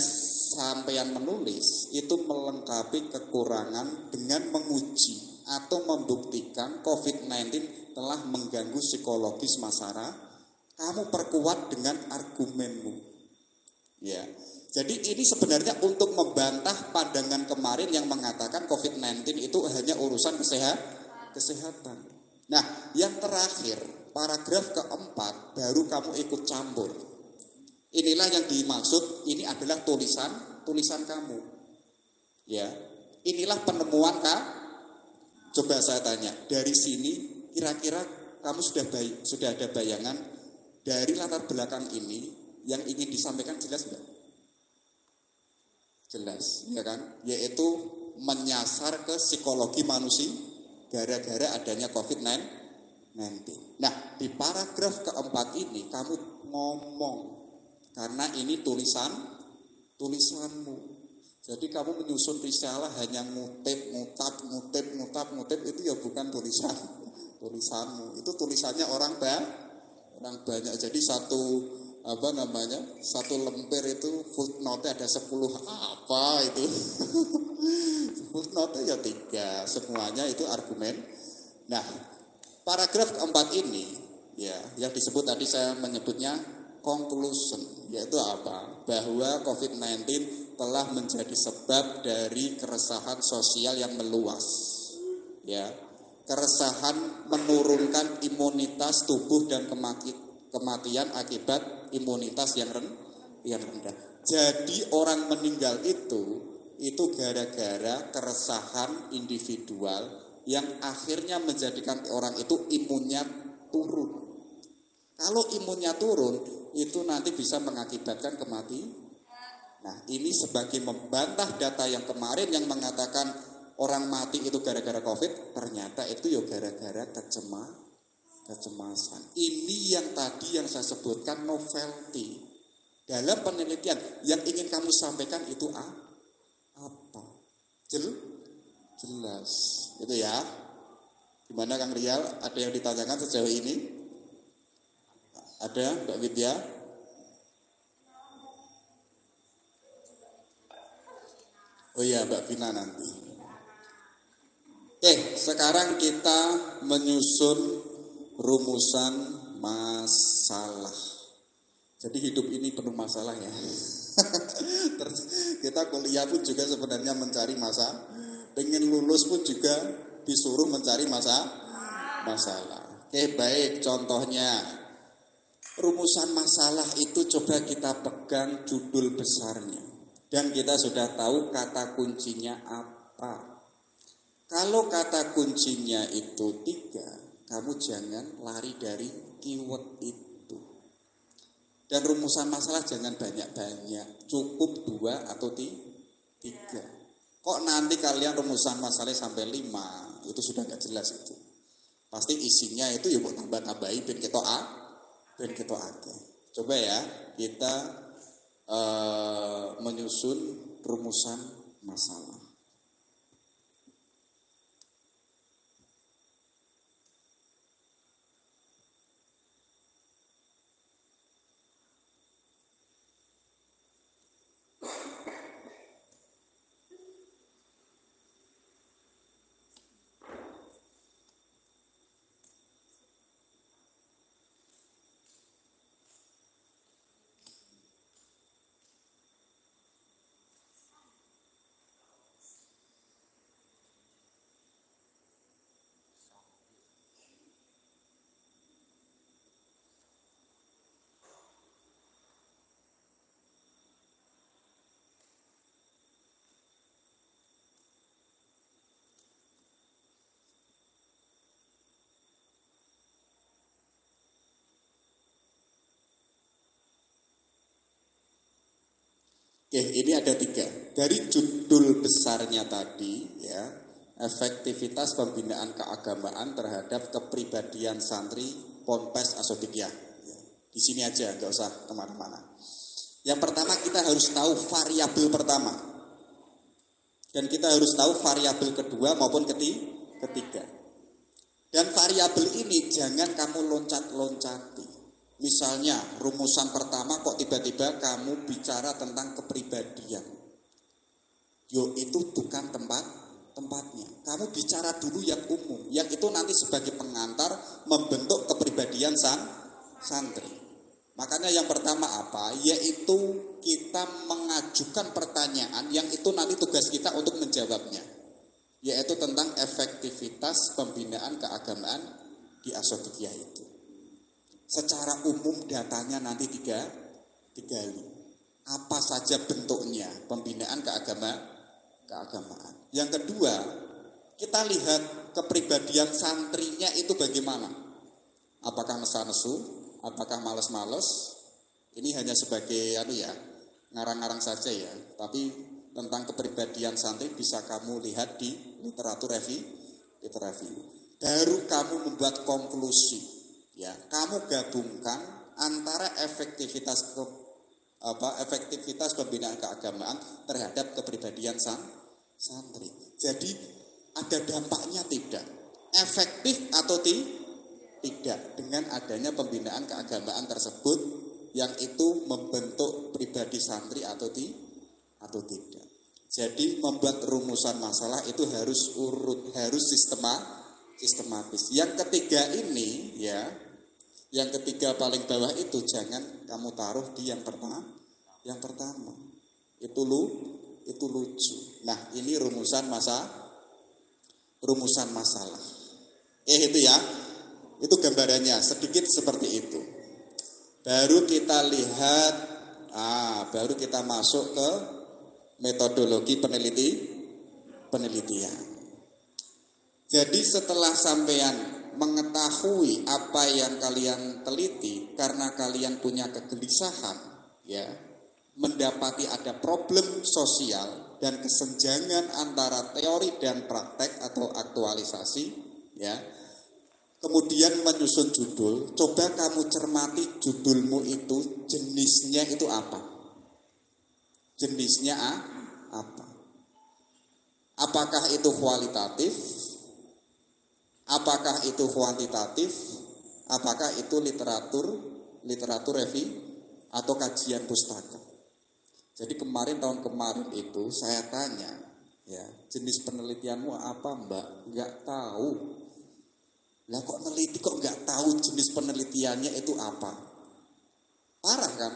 sampean menulis itu melengkapi kekurangan dengan menguji atau membuktikan COVID-19 telah mengganggu psikologis masyarakat. Kamu perkuat dengan argumenmu. Ya. Jadi ini sebenarnya untuk membantah pandangan kemarin yang mengatakan COVID-19 itu hanya urusan kesehatan. Nah, yang terakhir, paragraf keempat, baru kamu ikut campur. Inilah yang dimaksud, ini adalah tulisan kamu. Ya, inilah penemuan Coba saya tanya, dari sini kira-kira kamu sudah ada bayangan dari latar belakang ini yang ingin disampaikan jelas enggak? Jelas, ya kan? Yaitu menyasar ke psikologi manusia gara-gara adanya COVID-19. Nah, di paragraf keempat ini kamu ngomong karena ini tulisanmu. Jadi kamu menyusun risalah hanya ngutip itu ya bukan tulisanmu. Itu tulisannya orang banyak. Jadi satu lemper itu footnote ada 10 apa itu. Footnote ya 3, semuanya itu argumen. Nah, paragraf keempat ini ya yang disebut tadi saya menyebutnya conclusion, yaitu apa? Bahwa COVID-19 telah menjadi sebab dari keresahan sosial yang meluas. Ya. Keresahan menurunkan imunitas tubuh dan kematian akibat imunitas yang rendah. Jadi orang meninggal itu gara-gara keresahan individual yang akhirnya menjadikan orang itu imunnya turun. Kalau imunnya turun, itu nanti bisa mengakibatkan kematian. Nah, ini sebagai membantah data yang kemarin yang mengatakan orang mati itu gara-gara COVID, ternyata itu ya gara-gara kecemasan. Ini yang tadi yang saya sebutkan novelty. Dalam penelitian yang ingin kamu sampaikan itu apa? Jelas. Itu ya. Gimana Kang Rial? Ada yang ditanyakan sejauh ini? Ada Mbak Widya? Oh iya, Mbak Vina nanti. Sekarang kita menyusun rumusan masalah. Jadi hidup ini penuh masalah ya. Kita kuliah pun juga sebenarnya mencari masalah. Pengen lulus pun juga disuruh mencari masalah. Baik, contohnya rumusan masalah itu coba kita pegang judul besarnya. Dan kita sudah tahu kata kuncinya apa. Kalau kata kuncinya itu 3, kamu jangan lari dari keyword itu. Dan rumusan masalah jangan banyak-banyak, cukup 2 atau 3. Kok nanti kalian rumusan masalahnya sampai 5, itu sudah gak jelas itu. Pasti isinya itu ya buat tambah-tambahi ben kita akeh. Coba ya, kita menyusun rumusan masalah. Oke, ini ada 3. Dari judul besarnya tadi, ya, efektivitas pembinaan keagamaan terhadap kepribadian santri Ponpes Asyidiyah. Ya, di sini aja, nggak usah kemana-mana. Yang pertama kita harus tahu variabel pertama, dan kita harus tahu variabel kedua maupun ketiga. Dan variabel ini jangan kamu loncat-loncati. Misalnya rumusan pertama kok tiba-tiba kamu bicara tentang kepribadian. Yo itu bukan tempatnya. Kamu bicara dulu yang umum, yang itu nanti sebagai pengantar membentuk kepribadian santri. Makanya yang pertama apa? Yaitu kita mengajukan pertanyaan yang itu nanti tugas kita untuk menjawabnya. Yaitu tentang efektivitas pembinaan keagamaan di Asyidiyah itu. Secara umum datanya nanti digali. Apa saja bentuknya pembinaan keagamaan. Yang kedua, kita lihat kepribadian santrinya itu bagaimana. Apakah nesa-nesu, apakah males-males. Ini hanya sebagai ngarang-ngarang saja ya. Tapi tentang kepribadian santri bisa kamu lihat di literatur review. Baru kamu membuat konklusi. Ya, kamu gabungkan antara efektivitas pembinaan keagamaan terhadap kepribadian santri. Jadi ada dampaknya tidak? Efektif atau tidak dengan adanya pembinaan keagamaan tersebut yang itu membentuk pribadi santri atau tidak. Jadi membuat rumusan masalah itu harus urut, harus sistematis. Yang ketiga ini ya, yang ketiga paling bawah itu jangan kamu taruh di yang pertama. Itu lucu. Nah, ini rumusan masalah. Itu ya. Itu gambarannya sedikit seperti itu. Baru kita lihat baru kita masuk ke metodologi penelitian. Jadi setelah sampean mengetahui apa yang kalian teliti karena kalian punya kegelisahan, ya, mendapati ada problem sosial dan kesenjangan antara teori dan praktek atau aktualisasi, ya. Kemudian menyusun judul, coba kamu cermati judulmu itu jenisnya itu apa? Jenisnya apa? Apakah itu kualitatif? Apakah itu kuantitatif? Apakah itu literatur review atau kajian pustaka? Jadi tahun kemarin itu saya tanya, ya, jenis penelitianmu apa, Mbak? Enggak tahu. Lah kok neliti kok enggak tahu jenis penelitiannya itu apa? Parah kan?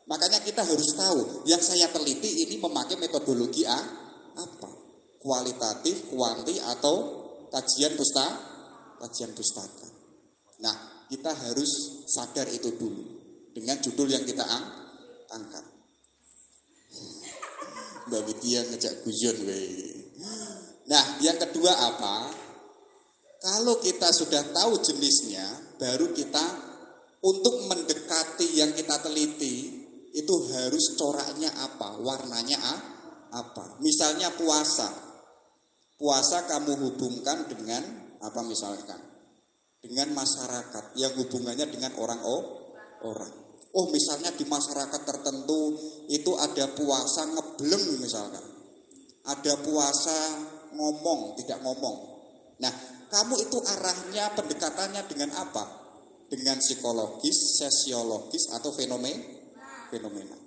Makanya kita harus tahu, yang saya teliti ini memakai metodologi apa? Kualitatif, kuanti atau kajian pustaka. Nah, kita harus sadar itu dulu dengan judul yang kita angkat. Mbak Widya ngejak guyon weh. Nah, yang kedua apa? Kalau kita sudah tahu jenisnya, baru kita untuk mendekati yang kita teliti itu harus coraknya apa, warnanya apa. Misalnya puasa. Puasa kamu hubungkan dengan apa misalkan? Dengan masyarakat yang hubungannya dengan orang. Oh, misalnya di masyarakat tertentu itu ada puasa ngebleng misalkan. Ada puasa ngomong, tidak ngomong. Nah, kamu itu arahnya pendekatannya dengan apa? Dengan psikologis, sosiologis atau fenomena.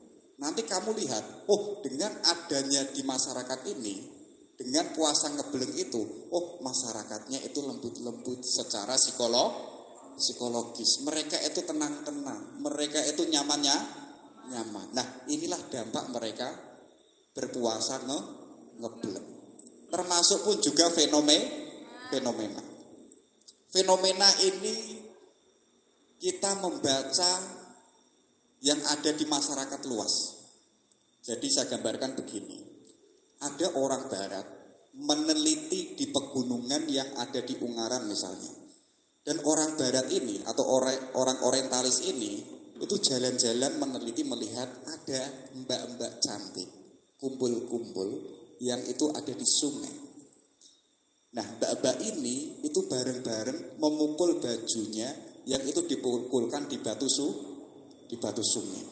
Nanti kamu lihat, oh dengan adanya di masyarakat ini, dengan puasa ngebleng itu, oh masyarakatnya itu lembut-lembut secara psikologis. Mereka itu tenang-tenang, mereka itu nyaman. Nah, inilah dampak mereka berpuasa ngebleng. Termasuk pun juga fenomena. Fenomena ini kita membaca yang ada di masyarakat luas. Jadi saya gambarkan begini. Ada orang barat meneliti di pegunungan yang ada di Ungaran misalnya. Dan orang barat ini atau orang orientalis ini itu jalan-jalan meneliti melihat ada mbak-mbak cantik kumpul-kumpul yang itu ada di sungai. Nah, mbak-mbak ini itu bareng-bareng memukul bajunya yang itu dipukulkan di batu sungai.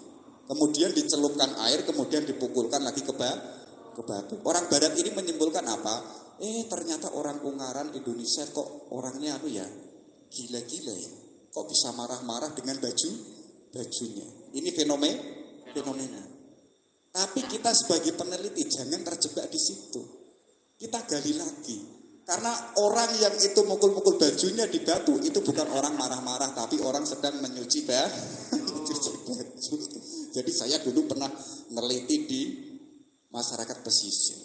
Kemudian dicelupkan air, kemudian dipukulkan lagi ke batu. Orang barat ini menyimpulkan apa? Ternyata orang Ungaran Indonesia kok orangnya gila-gila ya. Kok bisa marah-marah dengan bajunya. Ini fenomena. Tapi kita sebagai peneliti jangan terjebak di situ. Kita gali lagi. Karena orang yang itu mukul-mukul bajunya di batu itu bukan orang marah-marah, tapi orang sedang menyuci baju. Jadi saya dulu pernah meneliti di masyarakat pesisir.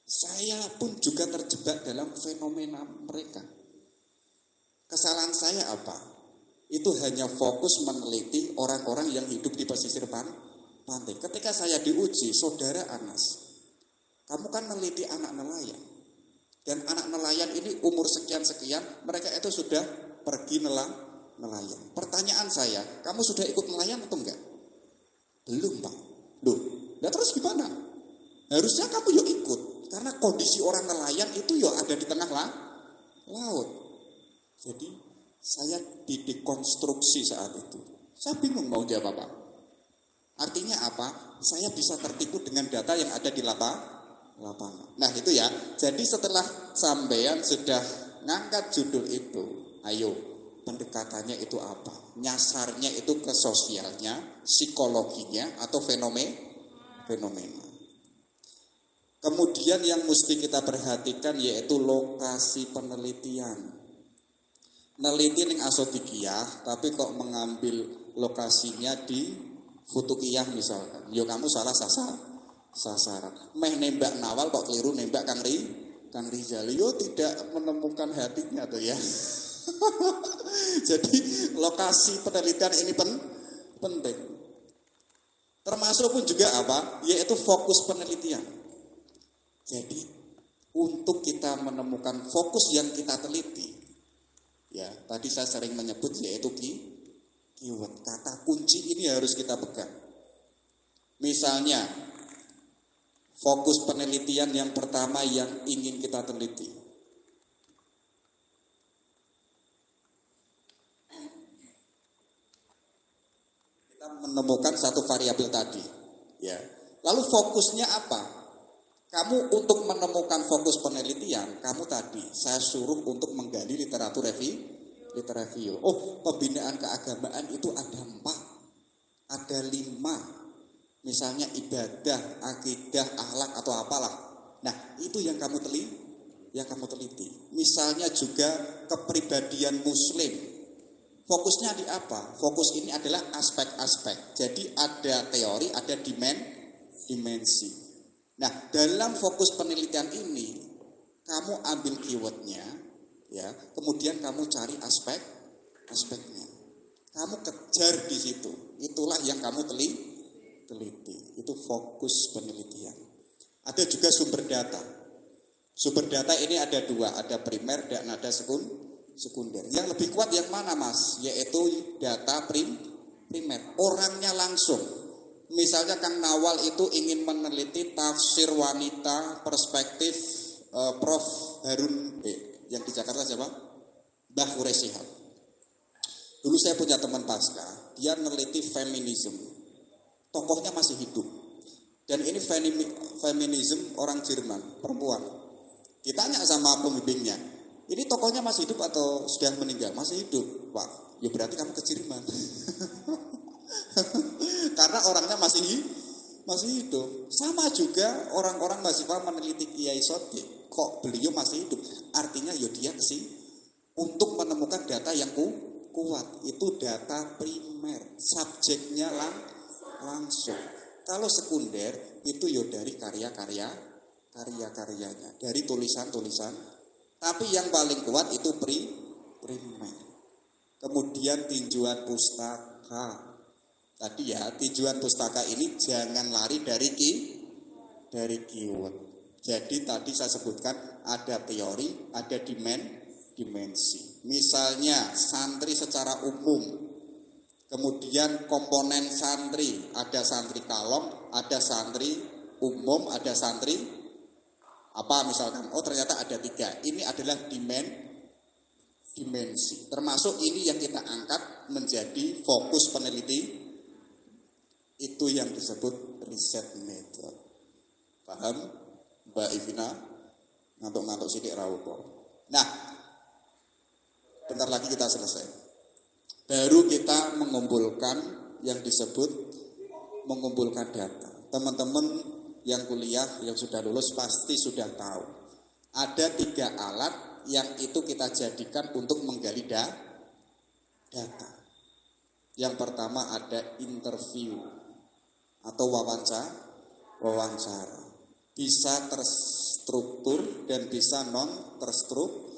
Saya pun juga terjebak dalam fenomena mereka. Kesalahan saya apa? Itu hanya fokus meneliti orang-orang yang hidup di pesisir pantai. Ketika saya diuji, saudara Anas, kamu kan meneliti anak nelayan. Dan anak nelayan ini umur sekian-sekian, mereka itu sudah pergi nelayan. Pertanyaan saya, kamu sudah ikut nelayan atau enggak? Belum, Pak. Loh, nah terus gimana? Harusnya kamu yuk ikut. Karena kondisi orang nelayan itu yuk ada di tengah laut. Jadi saya didekonstruksi saat itu. Saya bingung mau jawab apa. Artinya apa? Saya bisa tertipu dengan data yang ada di lapangan. Nah itu ya. Jadi setelah sampean sudah ngangkat judul itu, ayo pendekatannya itu apa? Nyasarnya itu ke sosialnya, psikologinya, atau fenomena. Kemudian yang mesti kita perhatikan yaitu lokasi penelitian. Neliti ning Asodikiyah, tapi kok mengambil lokasinya di Futukiyah misalkan. Yo kamu salah sasaran. Meh nembak Nawal kok keliru nembak Kang Rizal. Yo tidak menemukan hatinya tuh ya. Jadi lokasi penelitian ini penting. Termasuk pun juga apa? Yaitu fokus penelitian. Jadi untuk kita menemukan fokus yang kita teliti, ya tadi saya sering menyebut yaitu keyword. Kata kunci ini harus kita pegang. Misalnya fokus penelitian yang pertama yang ingin kita teliti. Kita menemukan satu variabel tadi, ya. Lalu fokusnya apa? Kamu untuk menemukan fokus penelitian, kamu tadi saya suruh untuk menggali literatur review. Oh, pembinaan keagamaan itu ada 4, ada 5. Misalnya ibadah, akidah, akhlak atau apalah. Nah, itu yang kamu teliti. Misalnya juga kepribadian Muslim. Fokusnya di apa? Fokus ini adalah aspek-aspek. Jadi ada teori, ada dimensi. Nah, dalam fokus penelitian ini, kamu ambil keywordnya, ya. Kemudian kamu cari aspeknya. Kamu kejar di situ. Itulah yang kamu teliti. Itu fokus penelitian. Ada juga sumber data. Sumber data ini ada dua, ada primer dan ada sekunder. Yang lebih kuat yang mana, Mas? Yaitu data primer. Orangnya langsung. Misalnya Kang Nawal itu ingin meneliti tafsir wanita perspektif Prof. Harun yang di Jakarta siapa? Mbah Quraish Shihab. Dulu saya punya teman pasca, dia meneliti feminisme. Tokohnya masih hidup. Dan ini feminisme orang Jerman, perempuan. Ditanya sama pembimbingnya, ini tokohnya masih hidup atau sudah meninggal? Masih hidup, Pak. Ya berarti kamu ke Jerman. Karena orangnya masih hidup. Sama juga orang-orang mahasiswa meneliti Kiai Sodik. Kok beliau masih hidup? Artinya ya dia untuk menemukan data yang kuat. Itu data primer. Subjeknya langsung. Kalau sekunder itu ya dari karya-karyanya. Dari tulisan-tulisan. Tapi yang paling kuat itu primer. Kemudian tinjauan pustaka. Tadi ya, tinjauan pustaka ini jangan lari dari keyword. Jadi tadi saya sebutkan ada teori, ada dimensi. Misalnya santri secara umum, kemudian komponen santri, ada santri kalong, ada santri umum, ada santri apa misalkan. Oh ternyata ada 3. Ini adalah dimensi. Termasuk ini yang kita angkat menjadi fokus peneliti. Itu yang disebut riset method. Paham? Mbak Ivina? Ngantuk-ngantuk sidik rawuh. Nah, bentar lagi kita selesai. Baru kita mengumpulkan yang disebut mengumpulkan data. Teman-teman yang kuliah, yang sudah lulus pasti sudah tahu. Ada 3 alat yang itu kita jadikan untuk menggali data. Yang pertama ada interview atau wawancara. Bisa terstruktur dan bisa non terstruktur.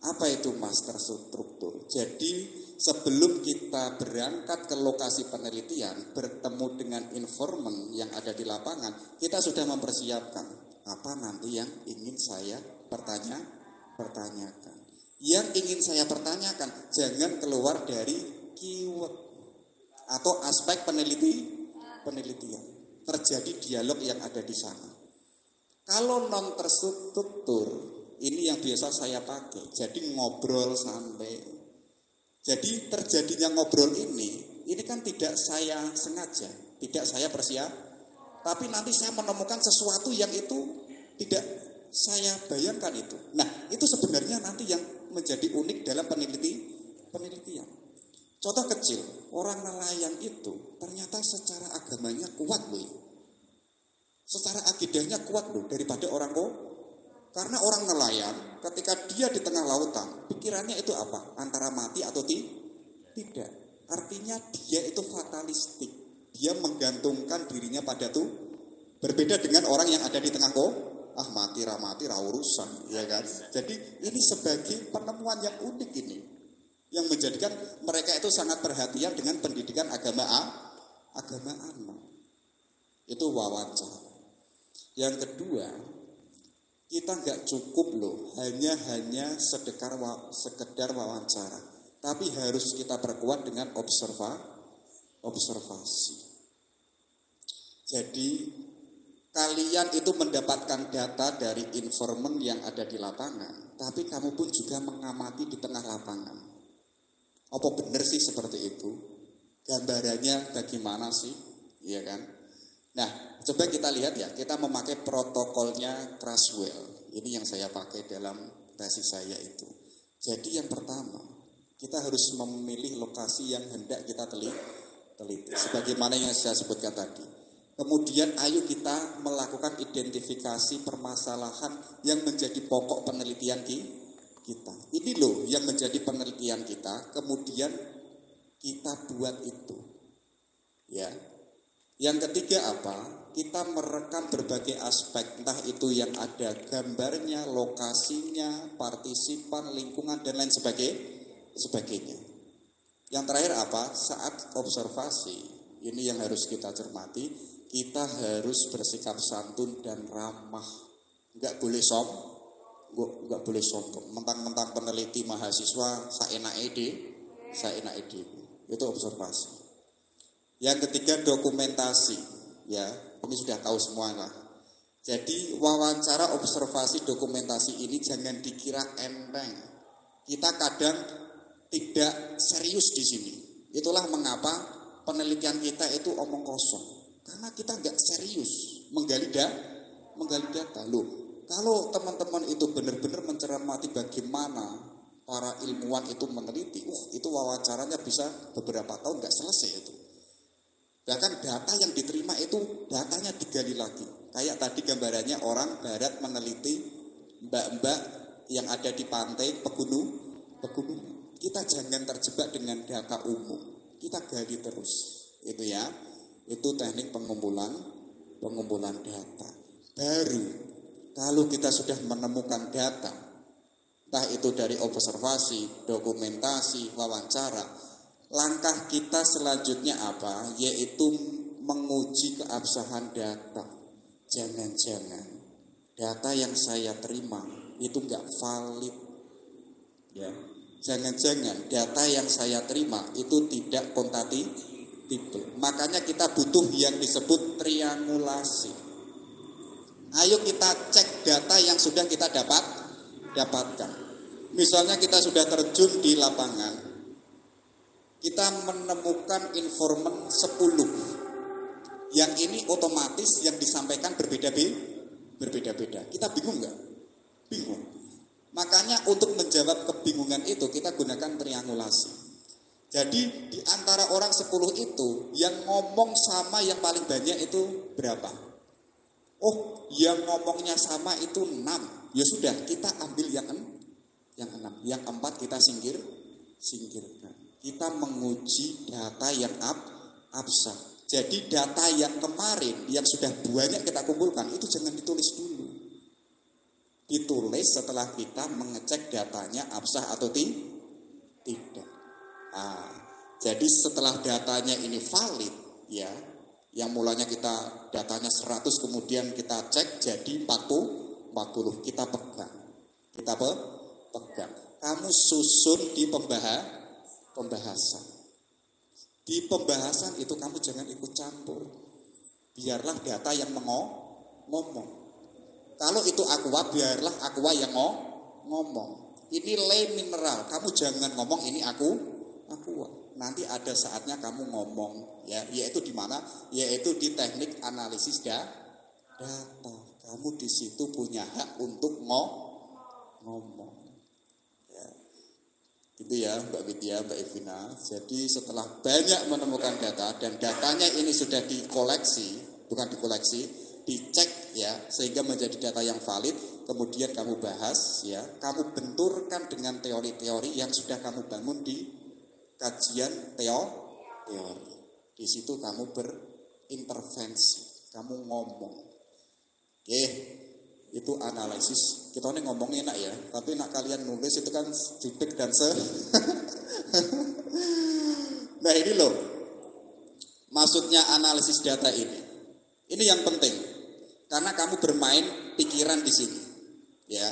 Apa itu Mas terstruktur? Jadi sebelum kita berangkat ke lokasi penelitian, bertemu dengan informan yang ada di lapangan, kita sudah mempersiapkan apa nanti yang ingin saya pertanyakan. Yang ingin saya pertanyakan jangan keluar dari keyword atau aspek penelitian. Terjadi dialog yang ada di sana. Kalau non terstruktur, ini yang biasa saya pakai. Jadi ngobrol santai. Jadi terjadinya ngobrol ini kan tidak saya sengaja, tidak saya persiap. Tapi nanti saya menemukan sesuatu yang itu tidak saya bayangkan itu. Nah, itu sebenarnya nanti yang menjadi unik dalam penelitian. Contoh kecil, orang nelayan itu ternyata secara agamanya kuat loh. Secara akidahnya kuat loh daripada orang Karena orang nelayan ketika dia di tengah lautan, pikirannya itu apa? Antara mati atau tidak. Artinya dia itu fatalistik. Dia menggantungkan dirinya pada tuh. Berbeda dengan orang yang ada di tengah mati urusan, ya kan? Jadi ini sebagai penemuan yang unik ini. Yang menjadikan mereka itu sangat perhatian dengan pendidikan agama itu wawancara. Yang kedua, kita nggak cukup loh hanya sekedar wawancara, tapi harus kita perkuat dengan observasi. Jadi kalian itu mendapatkan data dari informan yang ada di lapangan, tapi kamu pun juga mengamati di tengah lapangan. Apa benar sih seperti itu? Gambarannya bagaimana sih? Iya kan? Nah, coba kita lihat ya, kita memakai protokolnya Creswell. Ini yang saya pakai dalam tesis saya itu. Jadi yang pertama, kita harus memilih lokasi yang hendak kita teliti. Sebagaimana yang saya sebutkan tadi. Kemudian ayo kita melakukan identifikasi permasalahan yang menjadi pokok penelitian kita. Ini loh yang menjadi penelitian kita, kemudian kita buat itu. Ya. Yang ketiga apa? Kita merekam berbagai aspek, entah itu yang ada gambarnya, lokasinya, partisipan, lingkungan dan lain sebagainya. sebagainya. Yang terakhir apa? Saat observasi, ini yang harus kita cermati, kita harus bersikap santun dan ramah. Enggak boleh sombong. Mentang-mentang peneliti mahasiswa saenake dhewe. Itu observasi. Yang ketiga dokumentasi, ya. Ini sudah tahu semua lah. Jadi wawancara, observasi, dokumentasi ini jangan dikira enteng. Kita kadang tidak serius di sini. Itulah mengapa penelitian kita itu omong kosong. Karena kita nggak serius menggali data. Loh, kalau teman-teman itu benar-benar mencermati bagaimana para ilmuwan itu meneliti, itu wawancaranya bisa beberapa tahun nggak selesai itu. Bahkan data yang diterima itu datanya digali lagi. Kayak tadi gambarannya orang barat meneliti mbak-mbak yang ada di pantai pegunungan. Kita jangan terjebak dengan data umum. Kita gali terus. Itu ya. Itu teknik pengumpulan data. Baru kalau kita sudah menemukan data, entah itu dari observasi, dokumentasi, wawancara, langkah kita selanjutnya apa? Yaitu menguji keabsahan data. Jangan-jangan data yang saya terima itu enggak valid. Ya. Jangan-jangan data yang saya terima itu tidak kompatibel. Makanya kita butuh yang disebut triangulasi. Ayo kita cek data yang sudah kita dapatkan. Misalnya kita sudah terjun di lapangan, kita menemukan informan 10. Yang ini otomatis yang disampaikan berbeda-beda. Kita bingung nggak? Bingung. Makanya untuk menjawab kebingungan itu kita gunakan triangulasi. Jadi di antara orang 10 itu yang ngomong sama yang paling banyak itu berapa? Oh, yang ngomongnya sama itu 6. Ya sudah, kita ambil yang 6. Yang 4 kita singkirkan. Kita menguji data yang absah. Jadi data yang kemarin yang sudah banyak kita kumpulkan itu jangan ditulis dulu. Ditulis setelah kita mengecek datanya absah atau tidak. Jadi setelah datanya ini valid, ya, yang mulanya kita datanya 100 kemudian kita cek jadi 40, kita pegang. Kamu susun di pembahasan. Di pembahasan itu kamu jangan ikut campur. Biarlah data yang ngomong. Kalau itu aqua, biarlah aqua yang ngomong. Ini le mineral, kamu jangan ngomong ini aqua. Nanti ada saatnya kamu ngomong, ya, yaitu di mana? Yaitu di teknik analisis data. Kamu di situ punya hak untuk ngomong. Ya. Gitu ya, Mbak Widya, Mbak Evina. Jadi setelah banyak menemukan data dan datanya ini sudah dicek ya, sehingga menjadi data yang valid, kemudian kamu bahas ya, kamu benturkan dengan teori-teori yang sudah kamu bangun di kajian teori. Di situ kamu berintervensi, kamu ngomong. Oke, itu analisis. Kita ini ngomongnya enak ya, tapi nak kalian nulis itu kan jupik dan Nah ini loh, maksudnya analisis data ini. Ini yang penting. Karena kamu bermain pikiran di sini, ya.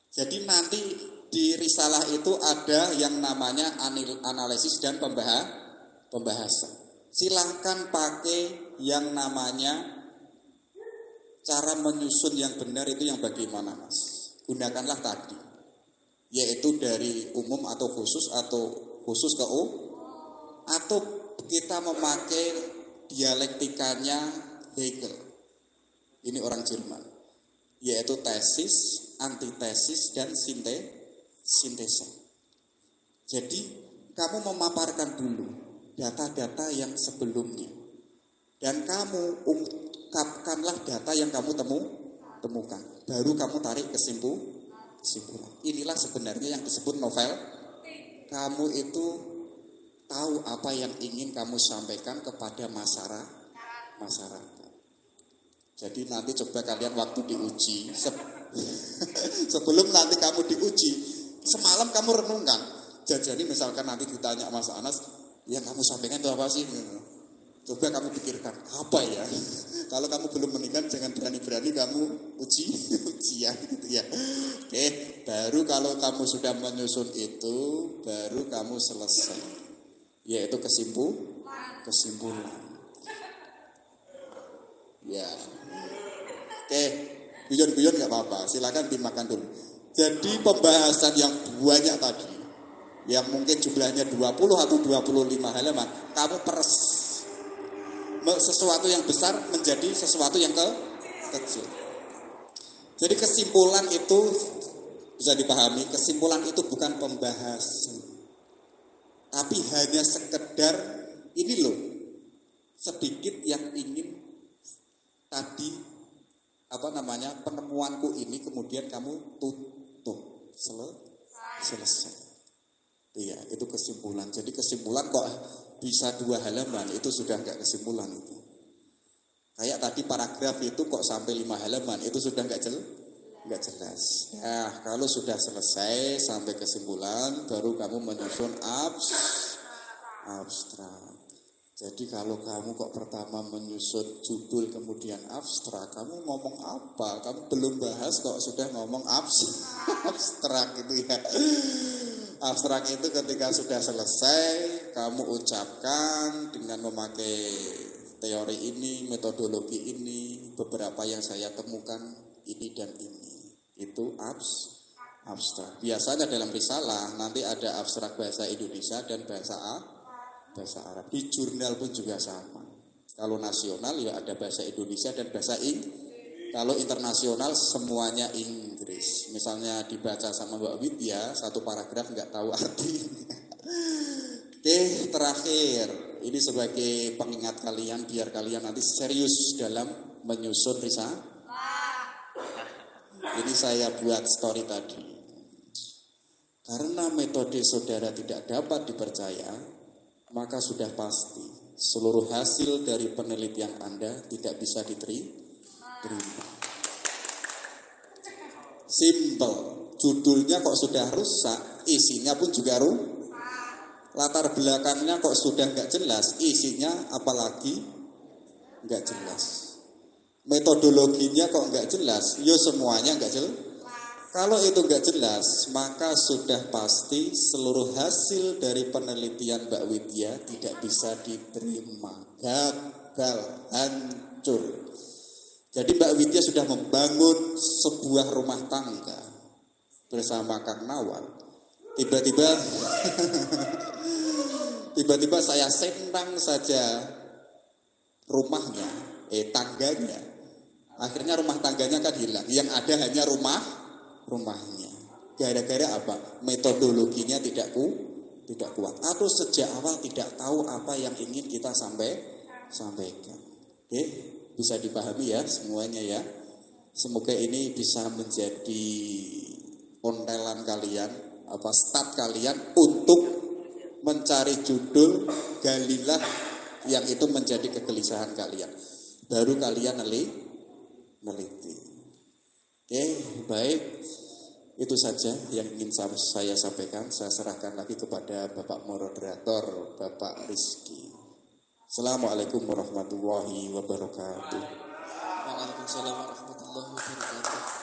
Jadi nanti di risalah itu ada yang namanya analisis dan pembahasan. Silahkan pakai yang namanya cara menyusun yang benar itu yang bagaimana, Mas? Gunakanlah tadi, yaitu dari umum atau khusus ke atau kita memakai dialektikanya Hegel. Ini orang Jerman, yaitu tesis, antitesis, dan sintesa. Jadi kamu memaparkan dulu data-data yang sebelumnya, dan kamu ungkapkanlah data yang kamu temukan. Baru kamu tarik kesimpulan. Inilah sebenarnya yang disebut novel. Kamu itu tahu apa yang ingin kamu sampaikan kepada masyarakat. Jadi nanti coba kalian waktu diuji, sebelum nanti kamu diuji, semalam kamu renungkan, Jadi misalkan nanti ditanya Mas Anas, yang kamu sampaikan itu apa sih? Coba kamu pikirkan, apa ya? Kalau kamu belum menikah, jangan berani-berani kamu ujian gitu ya. Oke, baru kalau kamu sudah menyusun itu, baru kamu selesai. Yaitu kesimpulan. Ya. Oke, guyon-guyon nggak apa-apa, silakan dimakan dulu. Jadi pembahasan yang banyak tadi, yang mungkin jumlahnya 20 atau 25 halaman, kamu peres sesuatu yang besar menjadi sesuatu yang kecil. Jadi kesimpulan itu bisa dipahami, kesimpulan itu bukan pembahasan, tapi hanya sekedar ini loh, sedikit yang ingin tadi penemuanku ini kemudian kamu tutup selesai. Iya, itu kesimpulan. Jadi kesimpulan kok bisa 2 halaman, itu sudah enggak kesimpulan itu. Kayak tadi paragraf itu kok sampai 5 halaman, itu sudah enggak jelas. Ya, kalau sudah selesai sampai kesimpulan, baru kamu menyusun abstrak. Jadi kalau kamu kok pertama menyusun judul kemudian abstrak, kamu ngomong apa? Kamu belum bahas kok sudah ngomong abstrak gitu ya. Abstrak itu ketika sudah selesai, kamu ucapkan dengan memakai teori ini, metodologi ini, beberapa yang saya temukan ini dan ini. Itu abstrak. Biasanya dalam risalah nanti ada abstrak bahasa Indonesia dan bahasa Arab. Di jurnal pun juga sama. Kalau nasional ya ada bahasa Indonesia dan bahasa Inggris. Kalau internasional semuanya Inggris. Misalnya dibaca sama Mbak Widya, satu paragraf nggak tahu artinya. Oke, terakhir. Ini sebagai pengingat kalian, biar kalian nanti serius dalam menyusun risalah. Ini saya buat story tadi. Karena metode saudara tidak dapat dipercaya, maka sudah pasti seluruh hasil dari penelitian Anda tidak bisa diterima. Simple. Judulnya kok sudah rusak, isinya pun juga latar belakangnya kok sudah nggak jelas, isinya apalagi nggak jelas. Metodologinya kok nggak jelas, yo semuanya nggak jelas. Kalau itu nggak jelas, maka sudah pasti seluruh hasil dari penelitian Mbak Widya tidak bisa diterima. Gagal, hancur. Jadi Mbak Widya sudah membangun sebuah rumah tangga bersama Kang Nawal. Tiba-tiba saya sendang saja rumahnya, tangganya. Akhirnya rumah tangganya kan hilang. Yang ada hanya rumahnya. Gara-gara apa? Metodologinya tidak kuat. Atau sejak awal tidak tahu apa yang ingin kita sampaikan. Oke, bisa dipahami ya semuanya ya. Semoga ini bisa menjadi ontelan kalian, start kalian untuk mencari judul, galilah yang itu menjadi kegelisahan kalian. Baru kalian neliti. Oke, baik. Itu saja yang ingin saya sampaikan. Saya serahkan lagi kepada Bapak Moderator, Bapak Rizky. Assalamualaikum warahmatullahi wabarakatuh. Waalaikumsalam warahmatullahi wabarakatuh.